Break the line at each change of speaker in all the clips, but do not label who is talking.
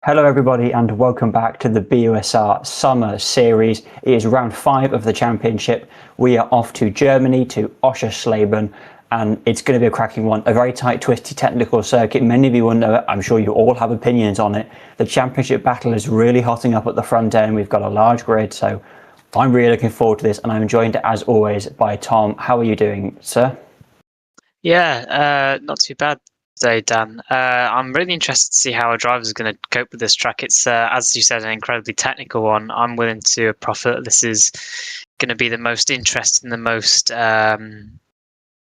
Hello everybody and welcome back to the BUSR Summer Series. It is round 5 of the championship. We are off to Germany, to Oschersleben, and it's going to be a cracking one. A very tight, twisty technical circuit. Many of you will know it. I'm sure you all have opinions on it. The championship battle is really hotting up at the front end. We've got a large grid, so I'm really looking forward to this, and I'm joined as always by Tom. How are you doing, sir?
Yeah, not too bad today, Dan. I'm really interested to see how our drivers are going to cope with this track. It's, as you said, an incredibly technical one. I'm willing to profit that this is going to be the most interesting, the most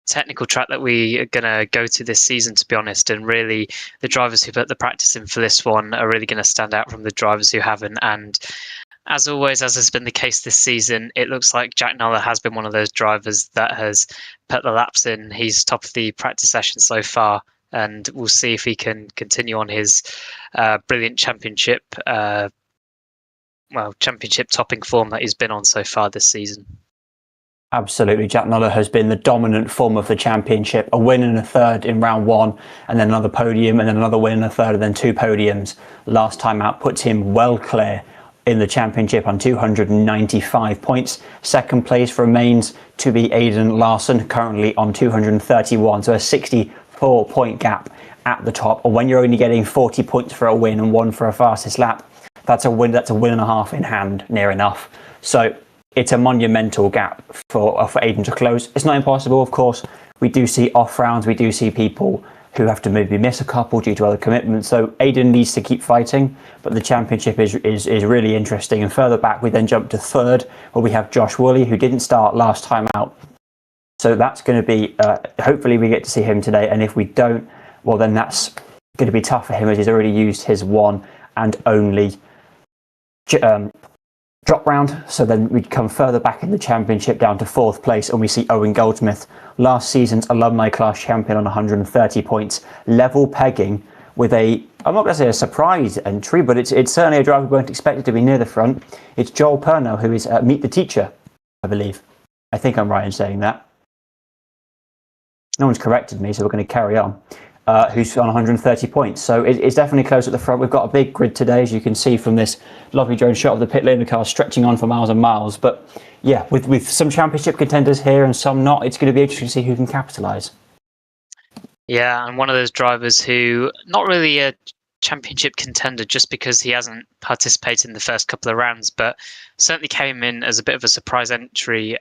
technical track that we are going to go to this season, to be honest. And really, the drivers who put the practice in for this one are really going to stand out from the drivers who haven't. And as always, as has been the case this season, it looks like Jack Noller has been one of those drivers that has put the laps in. He's top of the practice session so far, and we'll see if he can continue on his brilliant championship topping form that he's been on so far this season.
Absolutely, Jack Noller has been the dominant form of the championship. A win and a third in round 1, and then another podium, and then another win and a third, and then 2 podiums. Last time out puts him well clear in the championship on 295 points. Second place remains to be Aidan Larson, currently on 231, so a 64-point gap at the top. And when you're only getting 40 points for a win and 1 for a fastest lap, that's a win and a half in hand, near enough. So it's a monumental gap for Aidan to close. It's not impossible, of course. We do see off rounds, we do see people who have to maybe miss a couple due to other commitments. So Aidan needs to keep fighting, but the championship is really interesting. And further back, we then jump to third, where we have Josh Woolley, who didn't start last time out. So that's going to be, hopefully we get to see him today. And if we don't, well, then that's going to be tough for him, as he's already used his one and only drop round. So then we'd come further back in the championship down to 4th place, and we see Owen Goldsmith, last season's alumni class champion, on 130 points, level pegging with I'm not going to say a surprise entry, but it's certainly a driver we weren't expected to be near the front. It's Joel Purnell, who is Meet the Teacher, I believe. I think I'm right in saying that. No one's corrected me, so we're going to carry on. Who's on 130 points. So it's definitely close at the front. We've got a big grid today, as you can see from this lovely drone shot of the pit lane. The car stretching on for miles and miles. But yeah, with some championship contenders here and some not, it's going to be interesting to see who can capitalise.
Yeah, and one of those drivers who, not really a championship contender just because he hasn't participated in the first couple of rounds, but certainly came in as a bit of a surprise entry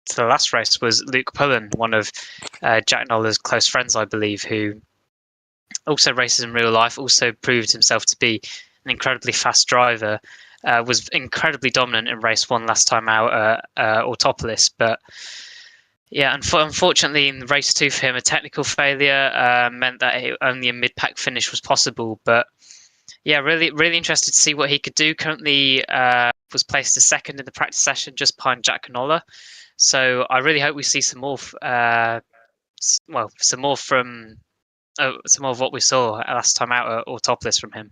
to the last race, was Luke Pullen, one of Jack Noller's close friends, I believe, who also races in real life, also proved himself to be an incredibly fast driver, was incredibly dominant in race 1 last time out at Autopolis. But yeah, unfortunately in race 2 for him, a technical failure meant that only a mid-pack finish was possible. But yeah, really interested to see what he could do. Currently was placed as second in the practice session, just behind Jack Noller. So I really hope we see some more of what we saw last time out at Autopolis from him.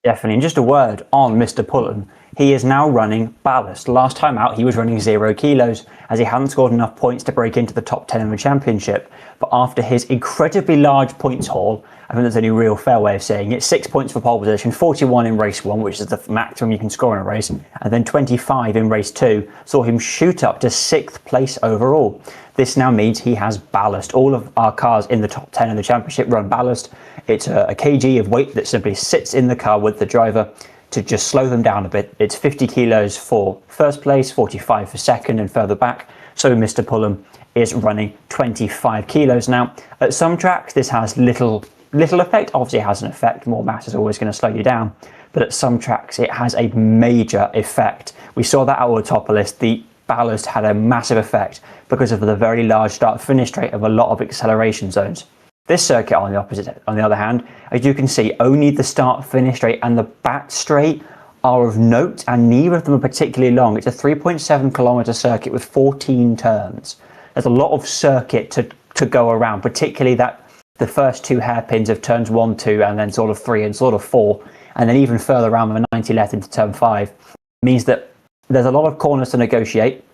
Definitely. And just a word on Mr. Pullen. He is now running ballast. Last time out, he was running 0 kilos, as he hadn't scored enough points to break into the top 10 in the championship. But after his incredibly large points haul, I think that's the only real fair way of saying it, 6 points for pole position, 41 in race 1, which is the maximum you can score in a race, and then 25 in race 2, saw him shoot up to 6th place overall. This now means he has ballast. All of our cars in the top 10 of the championship run ballast. It's a kg of weight that simply sits in the car with the driver to just slow them down a bit. It's 50 kilos for first place, 45 for second, and further back. So Mr. Pullen is running 25 kilos. Now, at some tracks, this has little effect. Obviously, it has an effect. More mass is always going to slow you down. But at some tracks, it has a major effect. We saw that at Autopolis. The ballast had a massive effect because of the very large start-finish rate of a lot of acceleration zones. This circuit, on the other hand, as you can see, only the start-finish straight and the back straight are of note, and neither of them are particularly long. It's a 3.7 kilometre circuit with 14 turns. There's a lot of circuit to go around, particularly that the first 2 hairpins of turns 1, 2, and then sort of 3 and sort of 4, and then even further around the 90 left into turn 5, means that there's a lot of corners to negotiate.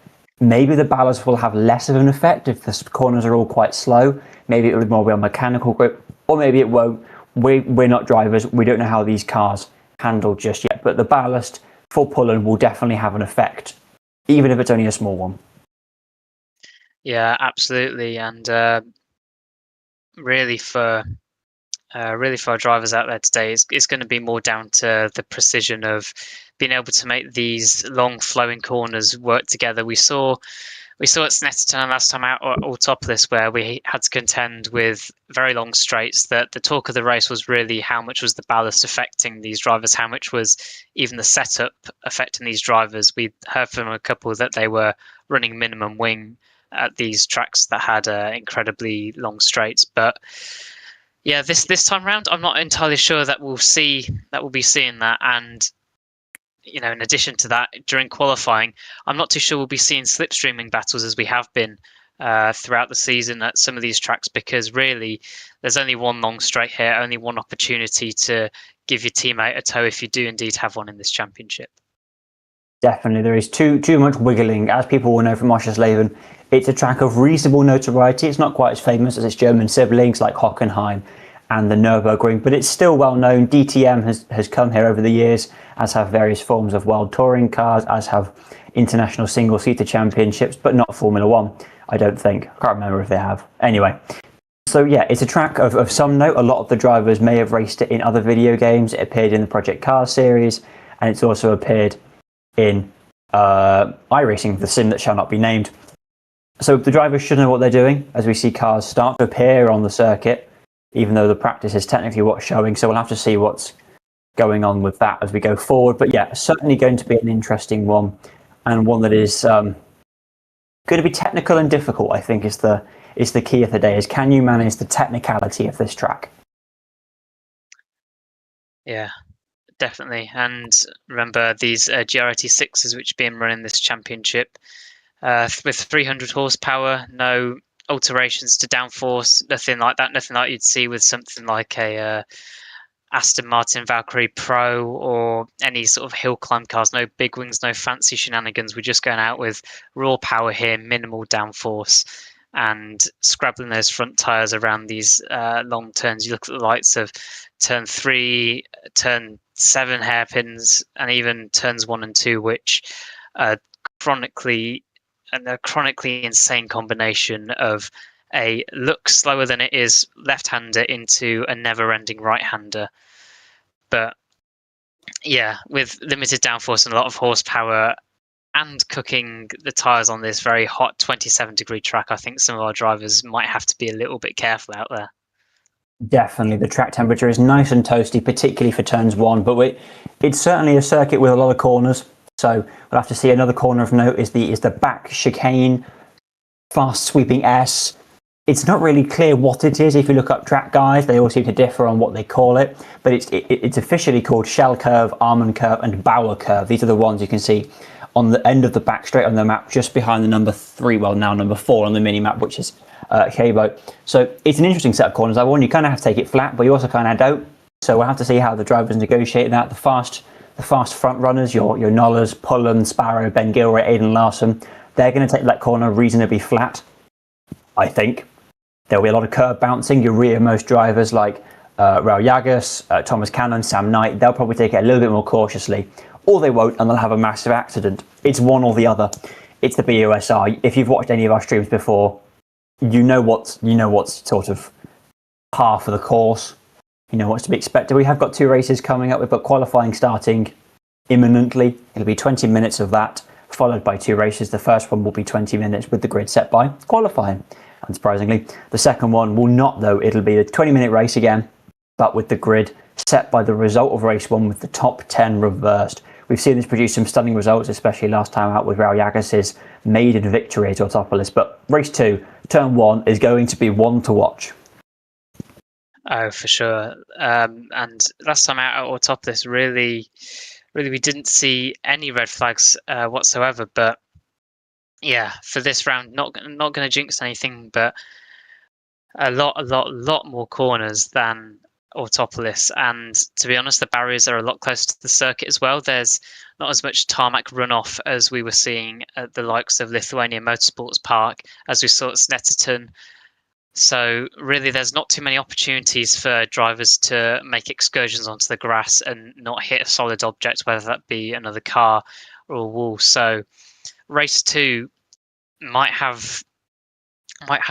Maybe the ballast will have less of an effect if the corners are all quite slow. Maybe it will more be on mechanical grip, or maybe it won't. we're not drivers. We don't know how these cars handle just yet. But the ballast for Pullen will definitely have an effect, even if it's only a small one.
Yeah, absolutely, and really for our drivers out there today, it's going to be more down to the precision of being able to make these long flowing corners work together. We saw at Snetterton last time out or Autopolis where we had to contend with very long straights. That the talk of the race was really how much was the ballast affecting these drivers, how much was even the setup affecting these drivers. We heard from a couple that they were running minimum wing at these tracks that had incredibly long straights. But yeah, this time round, I'm not entirely sure that we'll be seeing that. And in addition to that, during qualifying, I'm not too sure we'll be seeing slipstreaming battles as we have been throughout the season at some of these tracks, because really there's only one long straight here, only one opportunity to give your teammate a tow if you do indeed have one in this championship.
Definitely, there is too much wiggling. As people will know from Oschersleben, it's a track of reasonable notoriety. It's not quite as famous as its German siblings like Hockenheim and the Nürburgring, but it's still well known. DTM has come here over the years, as have various forms of world touring cars, as have international single-seater championships, but not Formula One, I don't think. I can't remember if they have. Anyway, so yeah, it's a track of some note. A lot of the drivers may have raced it in other video games. It appeared in the Project Cars series, and it's also appeared in iRacing, the sim that shall not be named. So the drivers should know what they're doing as we see cars start to appear on the circuit, even though the practice is technically what's showing. So we'll have to see what's going on with that as we go forward. But yeah, certainly going to be an interesting one, and one that is going to be technical and difficult, I think, is the key of the day, is can you manage the technicality of this track?
Yeah, definitely. And remember these GRT6s which are being run in this championship with 300 horsepower, no alterations to downforce, nothing like that, nothing like you'd see with something like a Aston Martin Valkyrie Pro or any sort of hill climb cars. No big wings, no fancy shenanigans. We're just going out with raw power here, minimal downforce, and scrabbling those front tyres around these long turns. You look at the lights of turn 3, turn 7 hairpins, and even turns 1 and 2, which are chronically insane combination of a look slower than it is left-hander into a never-ending right-hander. But yeah, with limited downforce and a lot of horsepower and cooking the tyres on this very hot 27-degree track, I think some of our drivers might have to be a little bit careful out there.
Definitely, the track temperature is nice and toasty, particularly for turns 1, but it's certainly a circuit with a lot of corners. So we'll have to see. Another corner of note is the back chicane, fast sweeping S. It's not really clear what it is. If you look up track guides, they all seem to differ on what they call it, but it's officially called Shell Curve, Almond Curve, and Bauer Curve. These are the ones you can see on the end of the back straight on the map, just behind the number 3, well now number 4 on the mini map, which is Cabo. So it's an interesting set of corners. I warn you, kind of have to take it flat, but you also kind of don't. So we'll have to see how the drivers negotiate that. The fast front runners, your Nollers, Pullen, Sparrow, Ben Gilroy, Aidan Larson, they're going to take that corner reasonably flat, I think. There'll be a lot of curb bouncing. Your rearmost drivers like Raul Yagas, Thomas Cannon, Sam Knight, they'll probably take it a little bit more cautiously, or they won't and they'll have a massive accident. It's one or the other. It's the BUSR. If you've watched any of our streams before, you know what's sort of par for the course. You know what's to be expected. We have got 2 races coming up. We've got qualifying starting imminently. It'll be 20 minutes of that, followed by 2 races. The first one will be 20 minutes with the grid set by qualifying, unsurprisingly. The second one will not, though. It'll be a 20-minute race again, but with the grid set by the result of race 1 with the top 10 reversed. We've seen this produce some stunning results, especially last time out with Raul Yagas' maiden victory at Autopolis. But race 2, turn 1, is going to be one to watch.
Oh, for sure. And last time out at Autopolis, really, we didn't see any red flags whatsoever. But yeah, for this round, not going to jinx anything, but a lot more corners than Autopolis. And to be honest, the barriers are a lot closer to the circuit as well. There's not as much tarmac runoff as we were seeing at the likes of Lithuania Motorsports Park, as we saw at Snetterton. So really, there's not too many opportunities for drivers to make excursions onto the grass and not hit a solid object, whether that be another car or a wall. So race 2 might have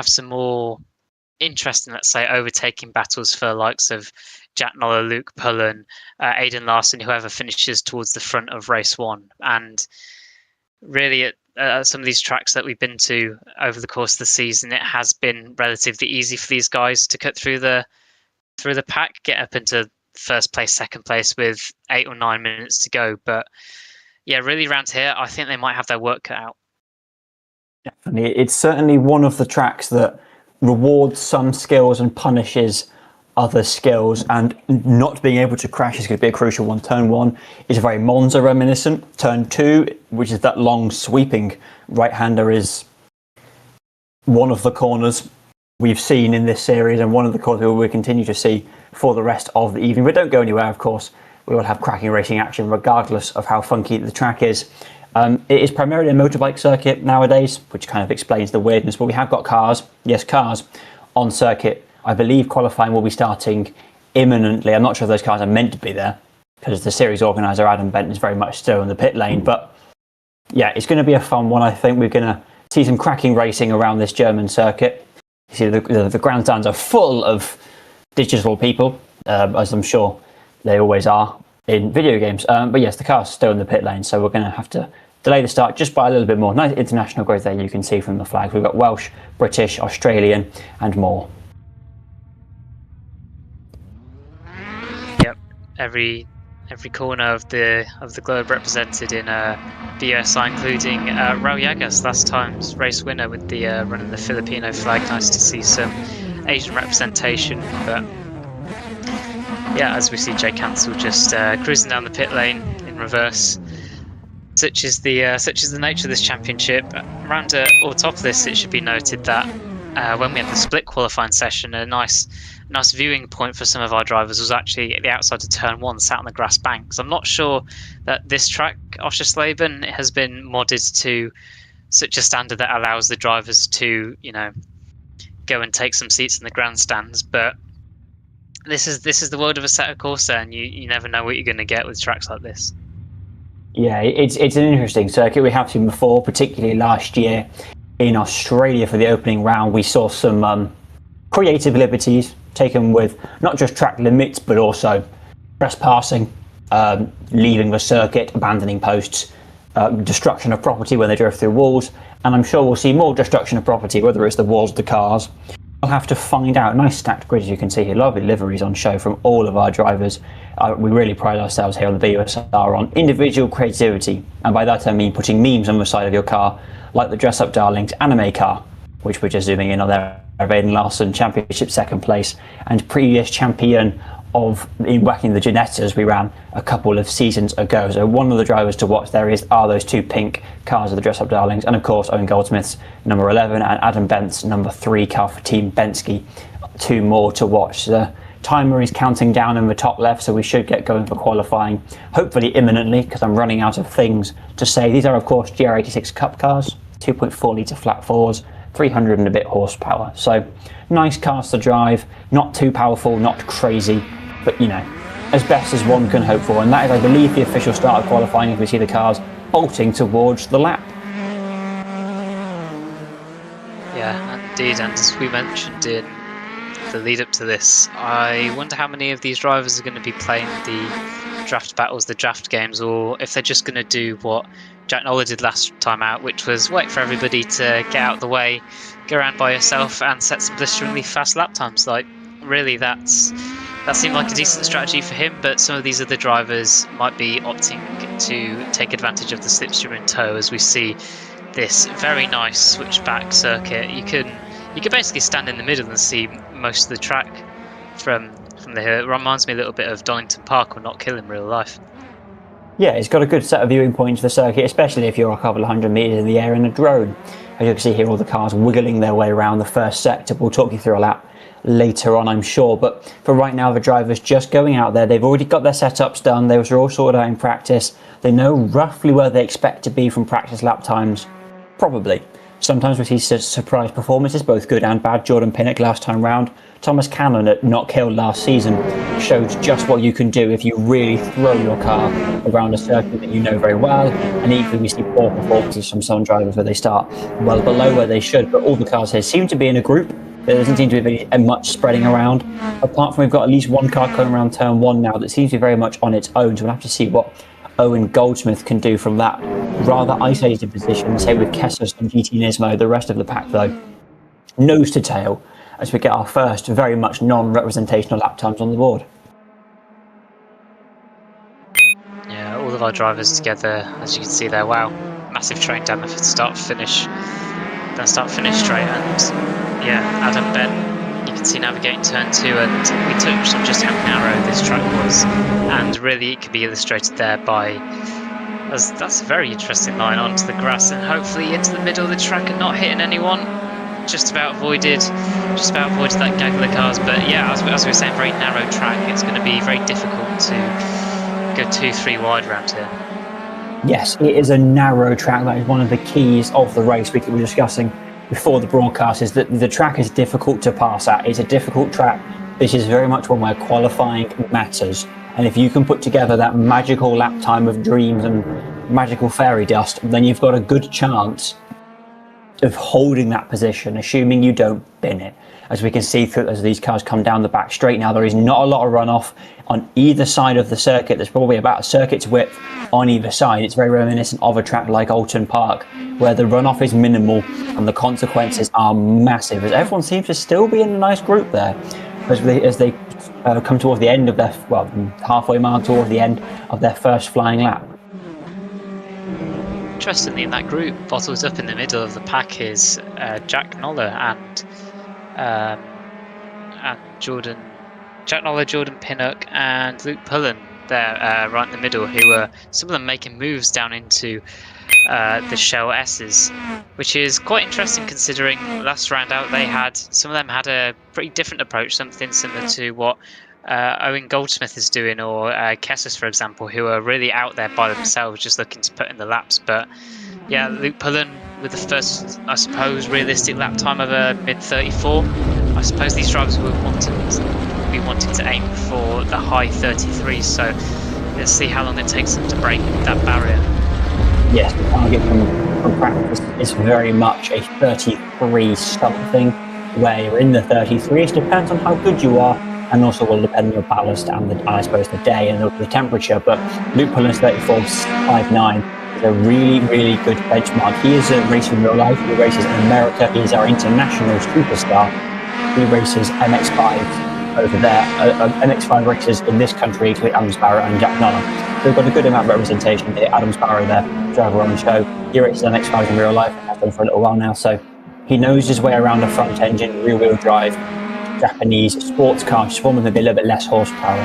some more interesting, let's say, overtaking battles for likes of Jack Noller, Luke Pullen, Aidan Larson, whoever finishes towards the front of race 1. And really, at some of these tracks that we've been to over the course of the season, it has been relatively easy for these guys to cut through the pack, get up into first place, second place with 8 or 9 minutes to go. But yeah, really around here, I think they might have their work cut out.
Definitely, it's certainly one of the tracks that rewards some skills and punishes other skills, and not being able to crash is going to be a crucial one. Turn 1 is very Monza reminiscent. Turn 2, which is that long sweeping right-hander, is one of the corners we've seen in this series and one of the corners we will continue to see for the rest of the evening. But don't go anywhere, of course. We will have cracking racing action regardless of how funky the track is. It is primarily a motorbike circuit nowadays, which kind of explains the weirdness, but we have got cars on circuit. I believe qualifying will be starting imminently. I'm not sure if those cars are meant to be there, because the series organiser Adam Benton is very much still in the pit lane. But yeah, it's going to be a fun one. I think we're going to see some cracking racing around this German circuit. You see the grandstands are full of digital people, as I'm sure they always are in video games. But yes, the car's still in the pit lane, so we're going to have to delay the start just by a little bit more. Nice international growth there, you can see from the flags. We've got Welsh, British, Australian and more.
Yep, every corner of the globe represented in BUSR, including Raul Llagas, last time's race winner with the running the Filipino flag. Nice to see some Asian representation. But yeah, as we see Jay Cancel just cruising down the pit lane in reverse. Such is the nature of this championship. Around or top of this, it should be noted that when we had the split qualifying session, a nice viewing point for some of our drivers was actually at the outside of turn 1, sat on the grass banks. I'm not sure that this track, Oschersleben, has been modded to such a standard that allows the drivers to, go and take some seats in the grandstands. But this is the world of Assetto Corsa, and you never know what you're going to get with tracks like this.
Yeah, it's an interesting circuit. We have seen before, particularly last year in Australia for the opening round. We saw some creative liberties taken with not just track limits, but also trespassing, leaving the circuit, abandoning posts, destruction of property when they drove through walls. And I'm sure we'll see more destruction of property, whether it's the walls, the cars. We'll have to find out. Nice stacked grid, as you can see here. Lovely liveries on show from all of our drivers. We really pride ourselves here on the BUSR on individual creativity. And by that I mean putting memes on the side of your car, like the Dress Up Darlings anime car, which we're just zooming in on there. Aidan Larson, championship second place, and previous champion of in whacking the Ginettas we ran a couple of seasons ago. So one of the drivers to watch there are those two pink cars of the Dress Up Darlings, and of course Owen Goldsmith's number 11 and Adam Bent's number 3 car for Team Penske. 2 more to watch. The timer is counting down in the top left, so we should get going for qualifying hopefully imminently, because I'm running out of things to say. These are of course GR86 Cup cars, 2.4 litre flat fours, 300 and a bit horsepower. So nice cars to drive, not too powerful, not crazy, but as best as one can hope for. And that is, I believe, the official start of qualifying, as we see the cars bolting towards the lap.
Yeah, indeed, and as we mentioned in the lead up to this, I wonder how many of these drivers are going to be playing the draft battles, the draft games, or if they're just going to do what Jack Noller did last time out, which was wait for everybody to get out of the way, go around by yourself and set some blisteringly fast lap times. Like, really, that seemed like a decent strategy for him, but some of these other drivers might be opting to take advantage of the slipstream in tow, as we see this very nice switchback circuit. You can basically stand in the middle and see most of the track from the hill. It reminds me a little bit of Donington Park or Not Kill in real life.
Yeah, it's got a good set of viewing points for the circuit, especially if you're a couple of hundred metres in the air in a drone. As you can see here, all the cars wiggling their way around the first sector. We'll talk you through a lap later on, I'm sure. But for right now, the drivers just going out there. They've already got their setups done. Those are all sorted out in practice. They know roughly where they expect to be from practice lap times, probably. Sometimes we see surprise performances, both good and bad. Jordan Pinnock last time round. Thomas Cannon at Not Killed last season showed just what you can do if you really throw your car around a circuit that you know very well. And equally, we see poor performances from some drivers where they start well below where they should. But all the cars here seem to be in a group. There doesn't seem to be much spreading around. Apart from we've got at least one car coming around turn 1 now that seems to be very much on its own. So we'll have to see what Owen Goldsmith can do from that rather isolated position. Same with Kessler and GT Nismo. The rest of the pack, though, nose to tail as we get our first very much non-representational lap times on the board.
Yeah, all of our drivers together, as you can see there. Wow, massive train down the start-finish straight, and yeah, Adam Bent, you can see navigating turn 2, and we touched on just how narrow this track was, and really it can be illustrated there by that's a very interesting line onto the grass and hopefully into the middle of the track and not hitting anyone. Just about avoided that gaggle of cars, but yeah, as we were saying, very narrow track. It's going to be very difficult to go 2-3 wide around here.
Yes, it is a narrow track. That is one of the keys of the race we were discussing before the broadcast, is that the track is difficult to pass at. It's a difficult track. This is very much one where qualifying matters. And if you can put together that magical lap time of dreams and magical fairy dust, then you've got a good chance of holding that position, assuming you don't bin it. As we can see through, as these cars come down the back straight now, there is not a lot of runoff on either side of the circuit. There's probably about a circuit's width on either side. It's very reminiscent of a track like Alton Park, where the runoff is minimal and the consequences are massive, as everyone seems to still be in a nice group there as they come towards the end of their, well, halfway mark towards the end of their first flying lap.
Interestingly, in that group, bottled up in the middle of the pack is Jack Noller and Jordan Pinnock and Luke Pullen there, right in the middle, who are some of them making moves down into the Shell S's, which is quite interesting considering last round out some of them had a pretty different approach, something similar to what Owen Goldsmith is doing, or Kessler, for example, who are really out there by themselves just looking to put in the laps. But yeah, Luke Pullen with the first, I suppose, realistic lap time of a mid-34. I suppose these drivers will be wanting to aim for the high 33s, so let's see how long it takes them to break that barrier.
Yes, the target from practice is very much a 33 something, where you're in the 33s. Depends on how good you are, and also will depend on your ballast and I suppose the day and the temperature. But Luke Pullen's 34.59 is a really, really good benchmark. He is a racer in real life. He races in America. He is our international superstar. He races MX-5 over there. MX-5 racers in this country, including Adam Sparrow and Jack Noller. So we've got a good amount of representation here. Adam Sparrow there, driver on the show. He races MX-5 in real life and has done for a little while now. So he knows his way around a front engine, rear-wheel drive Japanese sports car, just one with maybe a little bit less horsepower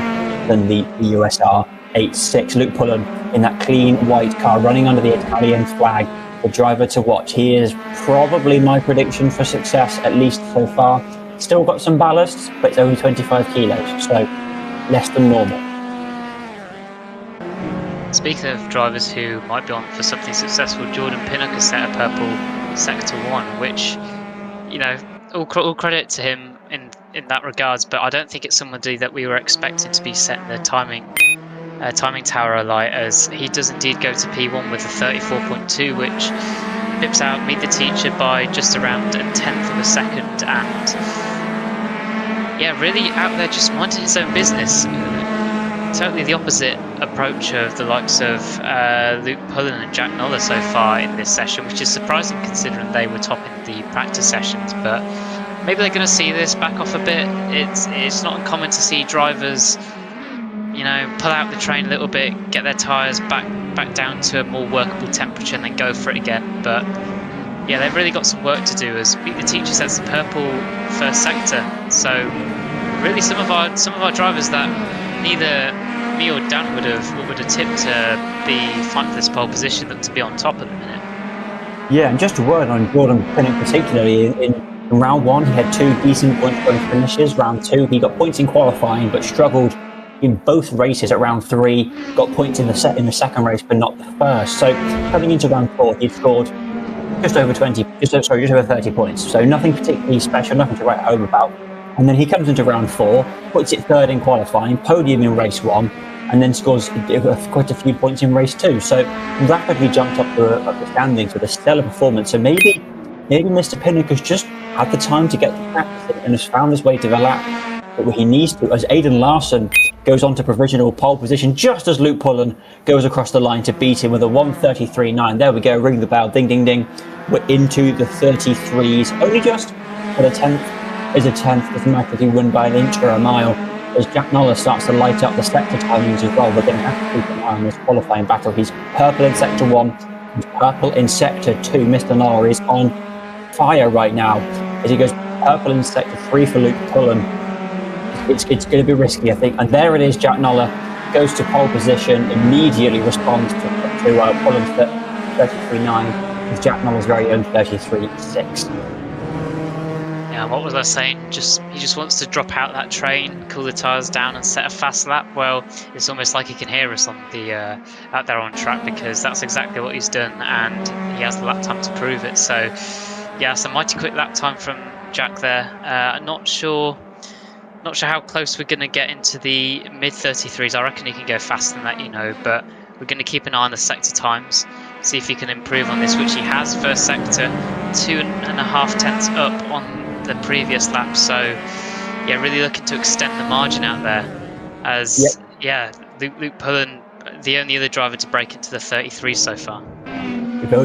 than the USR 86. Luke Pullen in that clean white car running under the Italian flag, the driver to watch. He is probably my prediction for success, at least so far. Still got some ballast, but it's only 25 kilos, so less than normal.
Speaking of drivers who might be on for something successful, Jordan Pinnock has set a purple Sector 1, which, you know, all credit to him in that regards, but I don't think it's somebody that we were expecting to be setting the timing tower alight, as he does indeed go to P1 with a 34.2, which pips out Meet the Teacher by just around a tenth of a second, and yeah, really out there just minding his own business. Totally the opposite approach of the likes of Luke Pullen and Jack Noller so far in this session, which is surprising considering they were topping the practice sessions. But maybe they're going to see this back off a bit. It's not uncommon to see drivers, you know, pull out the train a little bit, get their tyres back down to a more workable temperature, and then go for it again. But yeah, they've really got some work to do, as Beat the Teacher sets the purple first sector. So really, some of our drivers that neither me or Dan would have tipped to be fighting for this pole position look to be on top at the minute.
Yeah, and just a word on Jordan Pinnock particularly. In round 1, he had 2 decent point finishes. Round 2, he got points in qualifying, but struggled in both races at round 3. Got points in the second race, but not the first. So coming into round 4, he scored just over 30 points. So nothing particularly special, nothing to write home about. And then he comes into round 4, puts it third in qualifying, podium in race 1, and then scores quite a few points in race 2. So rapidly jumped up the standings with a stellar performance. So maybe Mr. Pinnock has just had the time to get to practice and has found his way to the lap that he needs to, as Aidan Larson goes on to provisional pole position just as Luke Pullen goes across the line to beat him with a 1:33.9. There we go, ring the bell, ding, ding, ding. We're into the 33s, only just for the 10th. Is a 10th, doesn't matter if you win by an inch or a mile. As Jack Noller starts to light up the sector timings as well, we're going to have to keep an eye on this qualifying battle. He's purple in sector 1, he's purple in sector 2. Mr. Noller is on fire right now as he goes purple in sector 3 for Luke Pullen. It's going to be risky, I think. And there it is, Jack Noller goes to pole position, immediately responds to Pullen's 33.9, with Jack Noller's very own 33.6.
Yeah, what was I saying? He just wants to drop out that train, cool the tyres down and set a fast lap. Well, it's almost like he can hear us on the out there on track, because that's exactly what he's done, and he has the lap time to prove it. So yeah, it's a mighty quick lap time from Jack there. Not sure how close we're going to get into the mid 33s. I reckon he can go faster than that, but we're going to keep an eye on the sector times, see if he can improve on this, which he has. First sector, 2.5 tenths up on the previous lap. So yeah, really looking to extend the margin out there, as Luke Pullen, the only other driver to break into the 33 so far.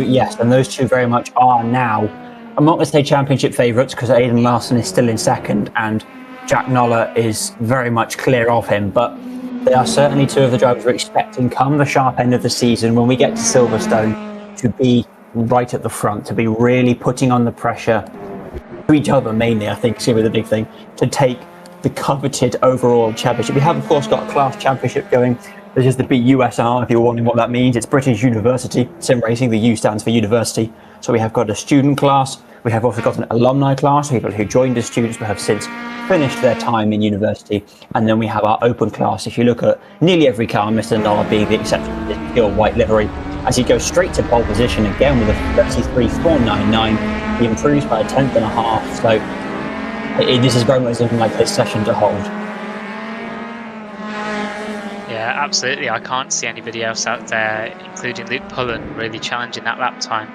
Yes, and those two very much are now, I'm not going to say championship favourites, because Aidan Larson is still in second and Jack Noller is very much clear of him, but they are certainly two of the drivers we're expecting come the sharp end of the season, when we get to Silverstone, to be right at the front, to be really putting on the pressure to each other mainly. I think is going to be the big thing, to take the coveted overall championship. We have, of course, got a class championship going. This is the BUSR, if you're wondering what that means. It's British University Sim Racing. The U stands for university. So we have got a student class. We have also got an alumni class, people who joined as students but have since finished their time in university. And then we have our open class. If you look at nearly every car, Mr. Noller being the exception to this pure white livery, as he goes straight to pole position again with a 33.499. He improves by a tenth and a half. So this is very much looking like his session to hold.
Yeah, absolutely. I can't see anybody else out there, including Luke Pullen, really challenging that lap time.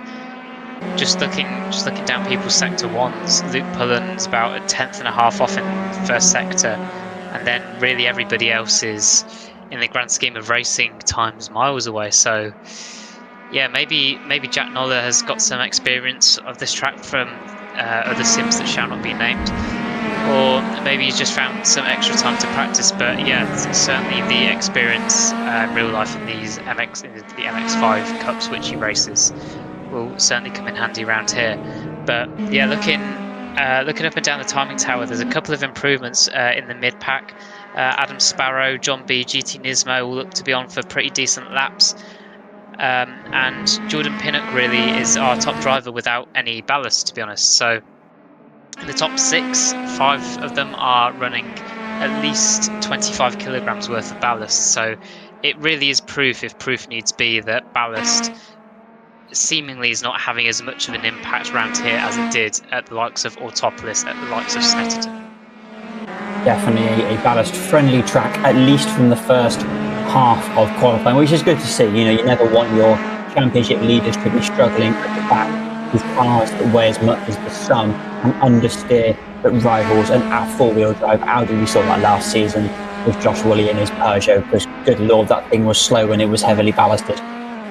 Just looking down people's sector ones, Luke Pullen's about a tenth and a half off in first sector, and then really everybody else is, in the grand scheme of racing, times miles away. So yeah, maybe Jack Noller has got some experience of this track from other sims that shall not be named, or maybe he's just found some extra time to practice. But yeah, certainly the experience real life in these the MX5 Cups which he races will certainly come in handy around here. But yeah, looking up and down the timing tower, there's a couple of improvements in the mid pack. Adam Sparrow, John B, GT Nismo all look to be on for pretty decent laps. And Jordan Pinnock really is our top driver without any ballast, to be honest. So in the top 6, 5 of them are running at least 25 kilograms worth of ballast. So it really is proof, if proof needs be, that ballast seemingly is not having as much of an impact around here as it did at the likes of Autopolis, at the likes of Snetterton.
Definitely a ballast-friendly track, at least from the first half of qualifying, which is good to see. You never want your championship leaders to be struggling at the back with cars that weigh as much as the sun and understeer the rivals. And our four-wheel drive Audi, we saw that last season with Josh Woolley and his Peugeot, because good lord, that thing was slow and it was heavily ballasted.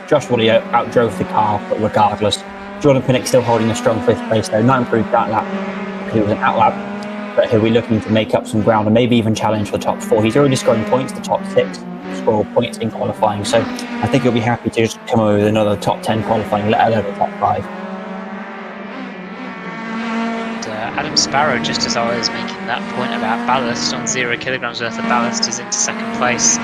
Josh Woolley outdrove the car, but regardless, Jordan Pinnock still holding a strong 5th place though. Not improved that lap because it was an out lap, but he'll be looking to make up some ground and maybe even challenge for the top 4. He's already scoring points, the top 6 score points in qualifying, so I think he'll be happy to just come over with another top 10 qualifying, let alone a top 5.
Adam Sparrow, just as I was making that point about ballast, on 0 kilograms worth of ballast, is into 2nd place.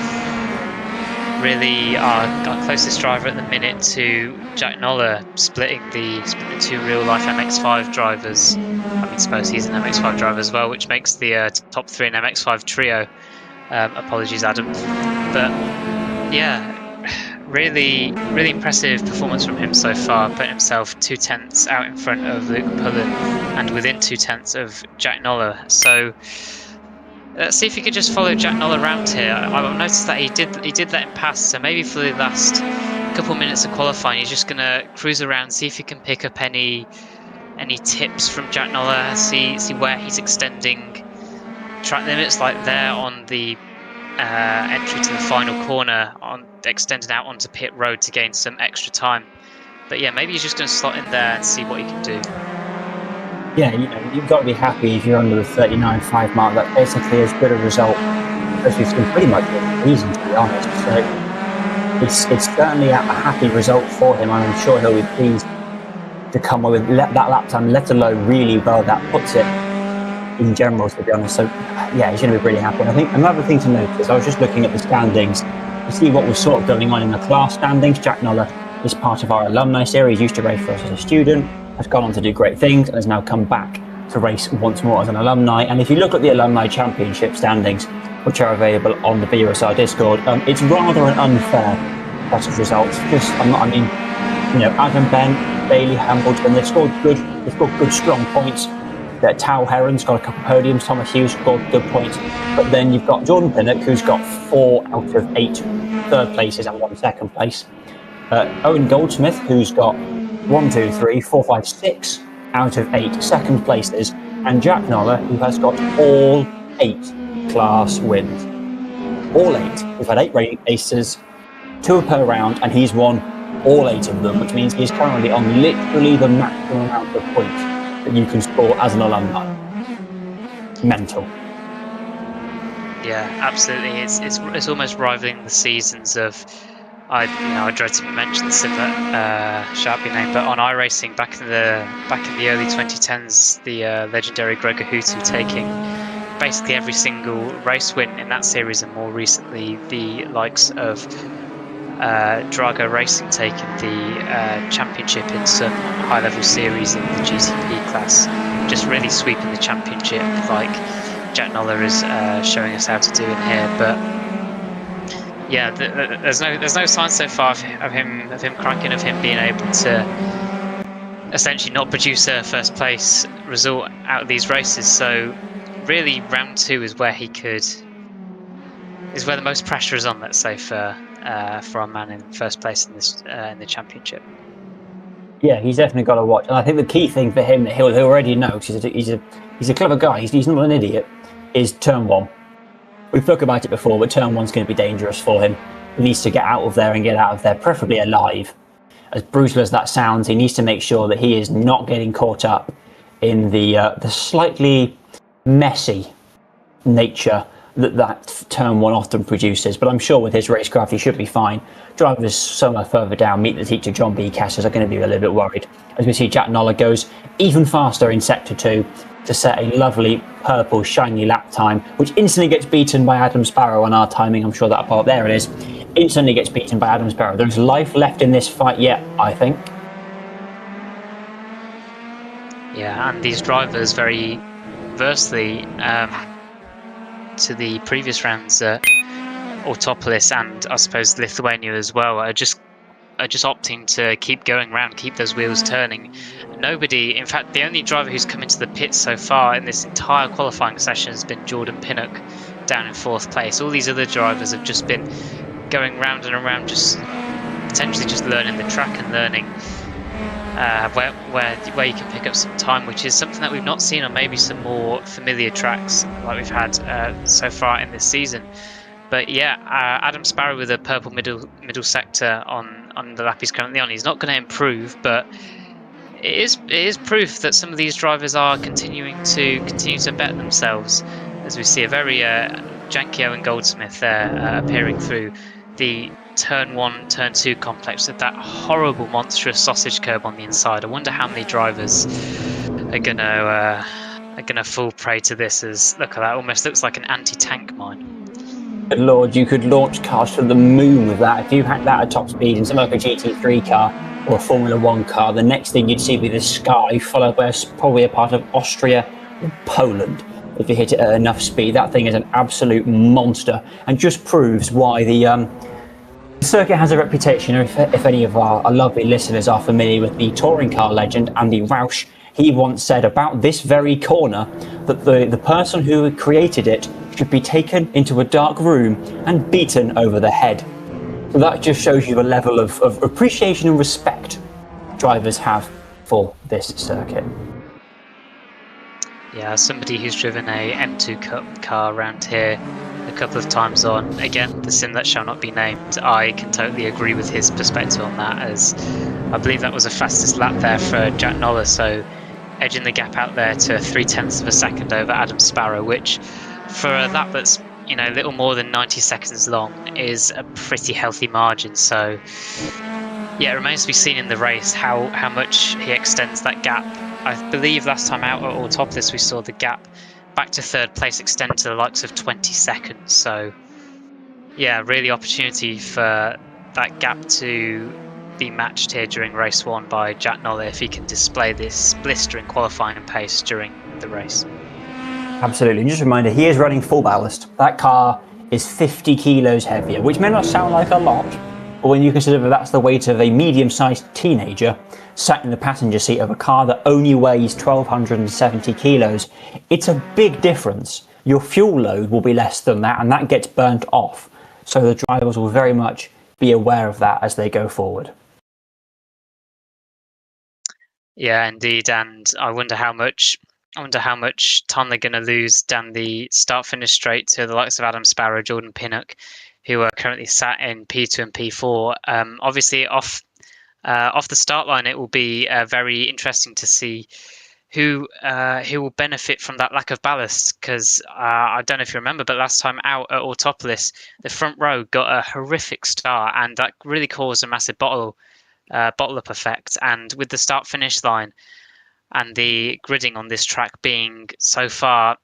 Really our closest driver at the minute to Jack Noller, splitting the 2 real-life MX5 drivers. I suppose he's an MX5 driver as well, which makes the top 3 in MX5 trio. Apologies, Adam. But yeah, really, really impressive performance from him so far, putting himself 2/10 out in front of Luke Pullen and within 2/10 of Jack Noller. So let's see if he could just follow Jack Noller around here. I noticed that he did let him pass, so maybe for the last couple minutes of qualifying, he's just gonna cruise around, see if he can pick up any tips from Jack Noller, see where he's extending track limits, like there on the entry to the final corner, on extending out onto pit road to gain some extra time. But yeah, maybe he's just going to slot in there and see what he can do.
Yeah, you've got to be happy if you're under the 39.5 mark. That's basically as good a result as we've seen pretty much all season, to be honest. So it's certainly a happy result for him, and I'm sure he'll be pleased to come away with that lap time, let alone really well that puts it in general, to be honest. So yeah, he's going to be really happy. And I think another thing to note is I was just looking at the standings to see what was sort of going on in the class standings. Jack Noller is part of our alumni series, used to race for us as a student, has gone on to do great things, and has now come back to race once more as an alumni. And if you look at the alumni championship standings, which are available on the BUSR Discord, it's rather an unfair set of results. Adam Bent, Bailey Hambleton, they've scored good strong points. Tao Heron's got a couple of podiums, Thomas Hughes scored good points, but then you've got Jordan Pinnock, who's got 4 out of 8 third places and 1 second place. Owen Goldsmith, who's got 4, 5, 6 out of 8 second places, and Jack Noller, who has got all 8 class wins. All 8. We've had 8 races, 2 per round, and he's won all 8 of them, which means he's currently on literally the maximum amount of points that you can score as an alumni. Mental.
Yeah, absolutely. It's almost rivaling the seasons of, I dread to mention the similar Sharpie name, but on iRacing back in the early 2010s, the legendary Gregor Hutu taking basically every single race win in that series, and more recently the likes of Drago Racing taking the championship in some high-level series in the GTP class, just really sweeping the championship like Jack Noller is showing us how to do in here. But yeah, there's no sign so far of him cracking, of him being able to essentially not produce a first place result out of these races. So really, round 2 is where the most pressure is on, let's say, for our man in first place in this in the championship.
Yeah, he's definitely got to watch. And I think the key thing for him that he'll already know, because he's a clever guy, he's not an idiot, is turn 1. We've spoken about it before, but turn 1's going to be dangerous for him. He needs to get out of there and get out of there, preferably alive. As brutal as that sounds, he needs to make sure that he is not getting caught up in the slightly messy nature that turn 1 often produces. But I'm sure with his racecraft he should be fine. Drivers somewhere further down, meet the teacher John B. Cassers, are going to be a little bit worried, as we see Jack Noller goes even faster in sector 2 to set a lovely purple shiny lap time, which instantly gets beaten by Adam Sparrow on our timing. I'm sure that part, there it is, instantly gets beaten by Adam Sparrow. There's life left in this fight yet, I think.
Yeah, and these drivers, very versely to the previous rounds, Autopolis and I suppose Lithuania as well, are just opting to keep going round, keep those wheels turning. Nobody, in fact, the only driver who's come into the pits so far in this entire qualifying session has been Jordan Pinnock, down in 4th place. All these other drivers have just been going round and around, just potentially just learning the track and learning where you can pick up some time, which is something that we've not seen on maybe some more familiar tracks like we've had so far in this season. But yeah, Adam Sparrow with a purple middle sector on the lap he's currently on. He's not going to improve, but it is proof that some of these drivers are continuing to bet themselves, as we see a very janky Owen Goldsmith there appearing through the turn 1, turn 2 complex with that horrible monstrous sausage curb on the inside. I wonder how many drivers are gonna fall prey to this. As look at that, almost looks like an anti-tank mine.
Good Lord, you could launch cars to the moon with that. If you had that at top speed in something like a GT3 car or a Formula 1 car, the next thing you'd see would be the sky, followed by probably a part of Austria or Poland. If you hit it at enough speed, that thing is an absolute monster, and just proves why the The circuit has a reputation, if any of our lovely listeners are familiar with the touring car legend Andy Roush, he once said about this very corner that the person who created it should be taken into a dark room and beaten over the head. So that just shows you the level of appreciation and respect drivers have for this circuit.
Yeah, somebody who's driven a M2 Cup car around here a couple of times on, again, the sim that shall not be named, I can totally agree with his perspective on that, as I believe that was the fastest lap there for Jack Noller, so edging the gap out there to 0.3 of a second over Adam Sparrow, which for a lap that's, you know, a little more than 90 seconds long is a pretty healthy margin. So yeah, it remains to be seen in the race how much he extends that gap. I believe last time out at Autopolis we saw the gap back to third place extend to the likes of 20 seconds. So yeah, really opportunity for that gap to be matched here during race one by Jack Noller if he can display this blistering qualifying pace during the race.
Absolutely, and just a reminder, he is running full ballast. That car is 50 kilos heavier, which may not sound like a lot, but when you consider that that's the weight of a medium-sized teenager sat in the passenger seat of a car that only weighs 1,270 kilos, it's a big difference. Your fuel load will be less than that, and that gets burnt off. So the drivers will very much be aware of that as they go forward.
Yeah, indeed, and I wonder how much time they're going to lose down the start-finish straight to the likes of Adam Sparrow, Jordan Pinnock, who are currently sat in P2 and P4. Obviously, off the start line, it will be very interesting to see who will benefit from that lack of ballast. Because I don't know if you remember, but last time out at Autopolis, the front row got a horrific start, and that really caused a massive bottle up effect. And with the start-finish line and the gridding on this track being so far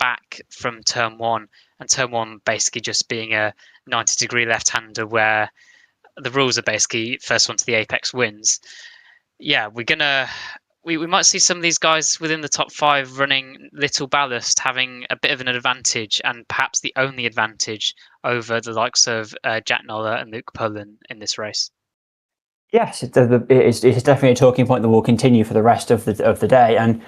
back from turn one, and turn one basically just being a 90-degree left-hander where the rules are basically first one to the apex wins. Yeah, we might see some of these guys within the top five running little ballast having a bit of an advantage, and perhaps the only advantage over the likes of Jack Noller and Luke Pullen in this race.
Yes, it's definitely a talking point that will continue for the rest of the day. And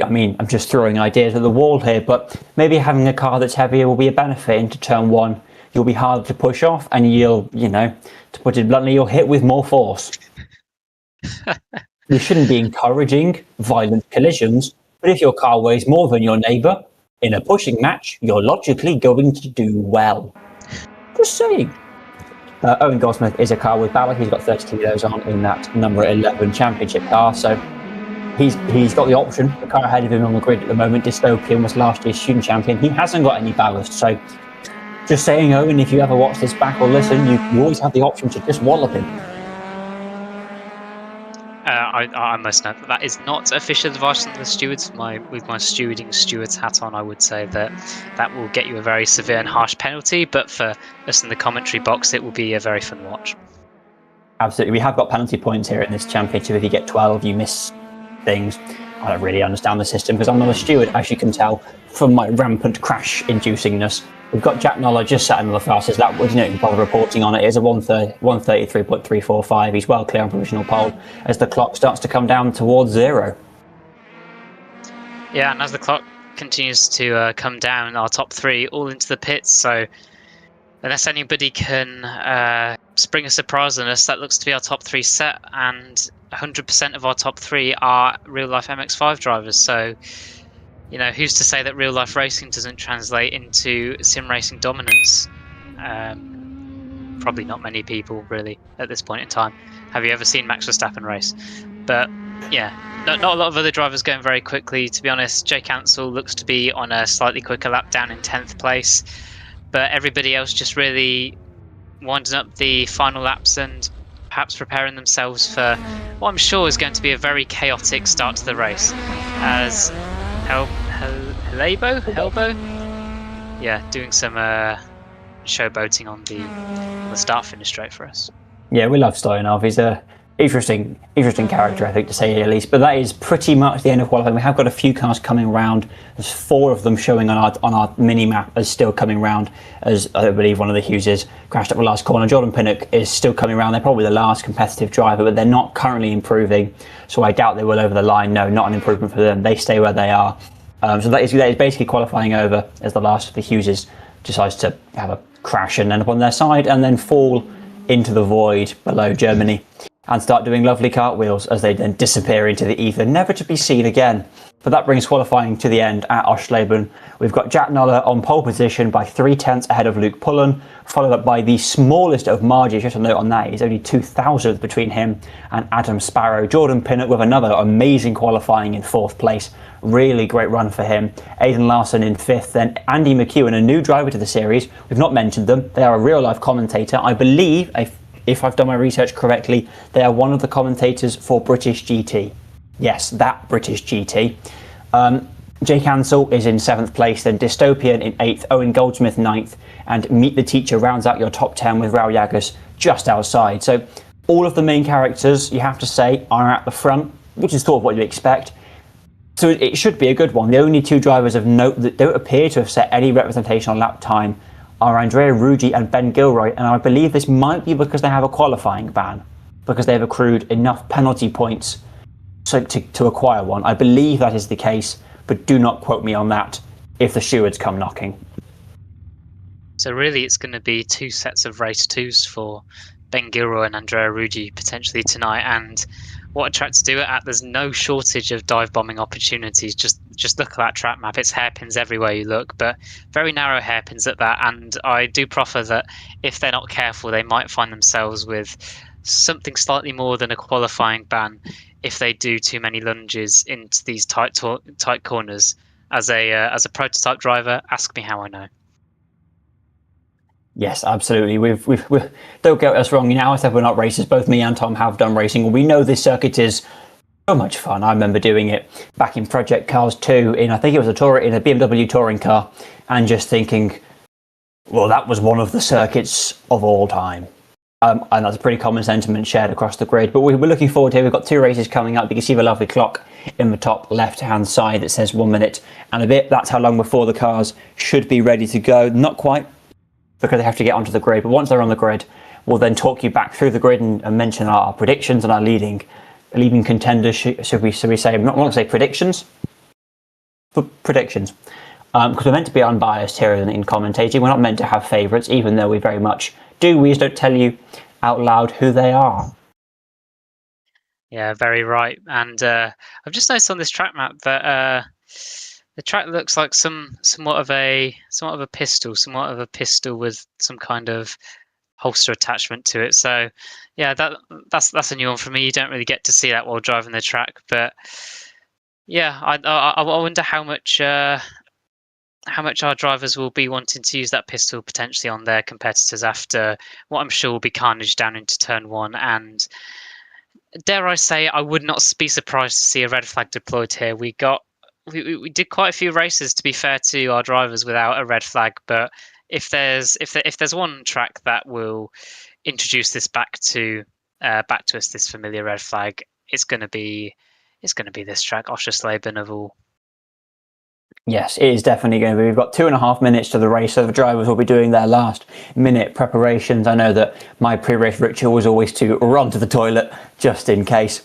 I'm just throwing ideas at the wall here, but maybe having a car that's heavier will be a benefit into turn one. You'll be harder to push off, and to put it bluntly, you'll hit with more force. You shouldn't be encouraging violent collisions, but if your car weighs more than your neighbour in a pushing match, you're logically going to do well. Just saying. Owen Goldsmith is a car with ballast. He's got 30 kilos on in that number 11 championship car, so he's got the option. The car ahead of him on the grid at the moment, Dystopian, was last year's student champion. He hasn't got any ballast, so just saying, Owen, if you ever watch this back or listen, you always have the option to just wallop him.
I must note that is not official advice from the stewards. With my stewarding steward's hat on, I would say that will get you a very severe and harsh penalty, but for us in the commentary box, it will be a very fun watch.
Absolutely. We have got penalty points here in this championship. If you get 12, you miss things. I don't really understand the system because I'm not a steward, as you can tell from my rampant crash-inducingness. We've got Jack Noller just sat in the fastest lap. Bother reporting on it is a 1:33.345. He's well clear on provisional pole as the clock starts to come down towards zero.
Yeah, and as the clock continues to come down, our top three all into the pits. So unless anybody can spring a surprise on us, that looks to be our top three set, and 100% of our top three are real-life MX-5 drivers. So who's to say that real life racing doesn't translate into sim racing dominance? Probably not many people really at this point in time. Have you ever seen Max Verstappen race? But yeah, not a lot of other drivers going very quickly, to be honest. Jake Ansell looks to be on a slightly quicker lap down in 10th place, but everybody else just really winding up the final laps and perhaps preparing themselves for what I'm sure is going to be a very chaotic start to the race, as Helbo, doing some showboating on the start finish straight for us.
Yeah, we love Stoyanov. He's a interesting character, I think, to say the least. But that is pretty much the end of qualifying. We have got a few cars coming around. There's 4 of them showing on our mini map as still coming around. As I believe one of the Hugheses crashed up the last corner. Jordan Pinnock is still coming around. They're probably the last competitive driver, but they're not currently improving. So I doubt they will over the line. No, not an improvement for them. They stay where they are. So that is basically qualifying over as the last of the Hugheses decides to have a crash and end up on their side and then fall into the void below Germany and start doing lovely cartwheels as they then disappear into the ether, never to be seen again. But that brings qualifying to the end at Oschersleben. We've got Jack Noller on pole position by 0.3 ahead of Luke Pullen, followed up by the smallest of margins. Just a note on that, it's only 0.02 between him and Adam Sparrow. Jordan Pinnock with another amazing qualifying in 4th place. Really great run for him. Aidan Larson in 5th, then Andy McEwen, a new driver to the series. We've not mentioned them. They are a real life commentator. I believe, if I've done my research correctly, they are one of the commentators for British GT. Yes, that British GT. Jake Ansell is in 7th place, then Dystopian in 8th, Owen Goldsmith 9th, and Meet the Teacher rounds out your top 10 with Raul Yagas just outside. So all of the main characters, you have to say, are at the front, which is sort of what you expect. So it should be a good one. The only 2 drivers of note that don't appear to have set any representation on lap time are Andrea Ruggi and Ben Gilroy, and I believe this might be because they have a qualifying ban, because they've accrued enough penalty points to acquire one. I believe that is the case, but do not quote me on that if the stewards come knocking.
So really it's going to be 2 sets of race 2s for Ben Gilroy and Andrea Ruggi potentially tonight, and what a track to do it at. There's no shortage of dive bombing opportunities. Just look at that track map. It's hairpins everywhere you look, but very narrow hairpins at that. And I do proffer that if they're not careful, they might find themselves with something slightly more than a qualifying ban if they do too many lunges into these tight corners. As a prototype driver, ask me how I know.
Yes, absolutely. We've don't get us wrong. Now, I said we're not racers. Both me and Tom have done racing. We know this circuit is so much fun. I remember doing it back in Project Cars 2 in, I think it was in a BMW touring car, and just thinking, well, that was one of the circuits of all time. And that's a pretty common sentiment shared across the grid. But we're looking forward here. We've got 2 races coming up. You can see the lovely clock in the top left-hand side that says 1 minute and a bit. That's how long before the cars should be ready to go. Not quite, because they have to get onto the grid. But once they're on the grid, we'll then talk you back through the grid and mention our predictions and our leading contenders. Should we say? I'm not going to say predictions, but predictions. Because we're meant to be unbiased here in commentating. We're not meant to have favourites, even though we very much do. We just don't tell you out loud who they are.
Yeah, very right. And I've just noticed on this track map that the track looks like somewhat of a pistol with some kind of holster attachment to it. So yeah, that's a new one for me. You don't really get to see that while driving the track, but yeah, I wonder how much our drivers will be wanting to use that pistol potentially on their competitors after what I'm sure will be carnage down into turn 1. And dare I say, I would not be surprised to see a red flag deployed here. We did quite a few races, to be fair to our drivers, without a red flag. But if there's one track that will introduce this back to us, this familiar red flag, it's going to be this track, Oschersleben of all.
Yes, it is definitely going to be. We've got 2.5 minutes to the race, so the drivers will be doing their last minute preparations. I know that my pre-race ritual was always to run to the toilet just in case,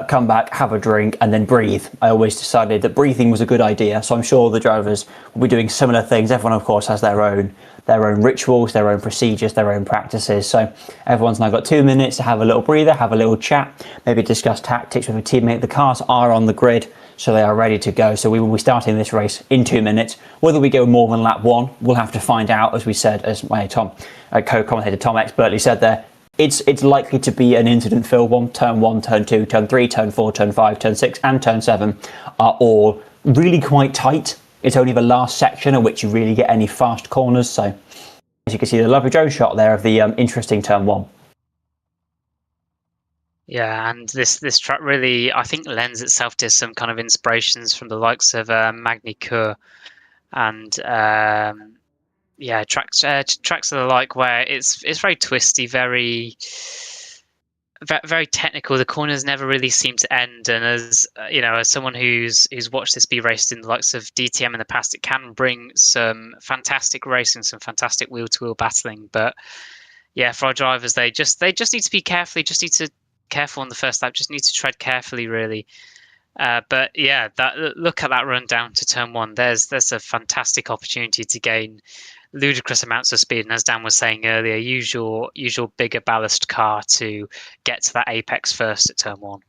come back, have a drink, and then breathe. I always decided that breathing was a good idea, so I'm sure the drivers will be doing similar things. Everyone, of course, has their own rituals, their own procedures, their own practices. So everyone's now got 2 minutes to have a little breather, have a little chat, maybe discuss tactics with a teammate. The cars are on the grid, so they are ready to go. So we will be starting this race in 2 minutes. Whether we go more than lap 1, we'll have to find out. As we said, as my co-commentator Tom expertly said there, it's likely to be an incident-filled one. Turn 1, turn 2, turn 3, turn 4, turn 5, turn 6, and turn 7 are all really quite tight. It's only the last section at which you really get any fast corners. So as you can see, the lovely drone shot there of the interesting turn 1.
Yeah, and this track really, I think, lends itself to some kind of inspirations from the likes of Magny Coeur and tracks of the like, where it's very twisty, very very technical. The corners never really seem to end, and as as someone who's watched this be raced in the likes of DTM in the past, it can bring some fantastic racing, some fantastic wheel-to-wheel battling. But yeah, for our drivers, they just need to be careful on the first lap. Just need to tread carefully, really. But yeah, look at that run down to turn one. There's a fantastic opportunity to gain ludicrous amounts of speed, and as Dan was saying earlier, use your bigger ballast car to get to that apex first at turn one.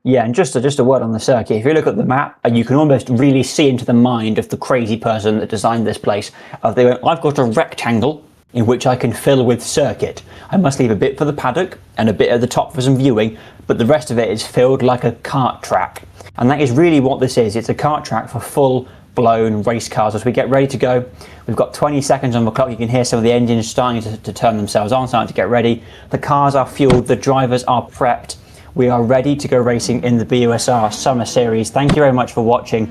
Yeah, and just a word on the circuit. If you look at the map, you can almost really see into the mind of the crazy person that designed this place. They went, I've got a rectangle in which I can fill with circuit. I must leave a bit for the paddock and a bit at the top for some viewing, but the rest of it is filled like a kart track. And that is really what this is. It's a kart track for full-blown race cars. As we get ready to go, we've got 20 seconds on the clock. You can hear some of the engines starting to turn themselves on, starting to get ready. The cars are fueled, the drivers are prepped. We are ready to go racing in the BUSR Summer Series. Thank you very much for watching.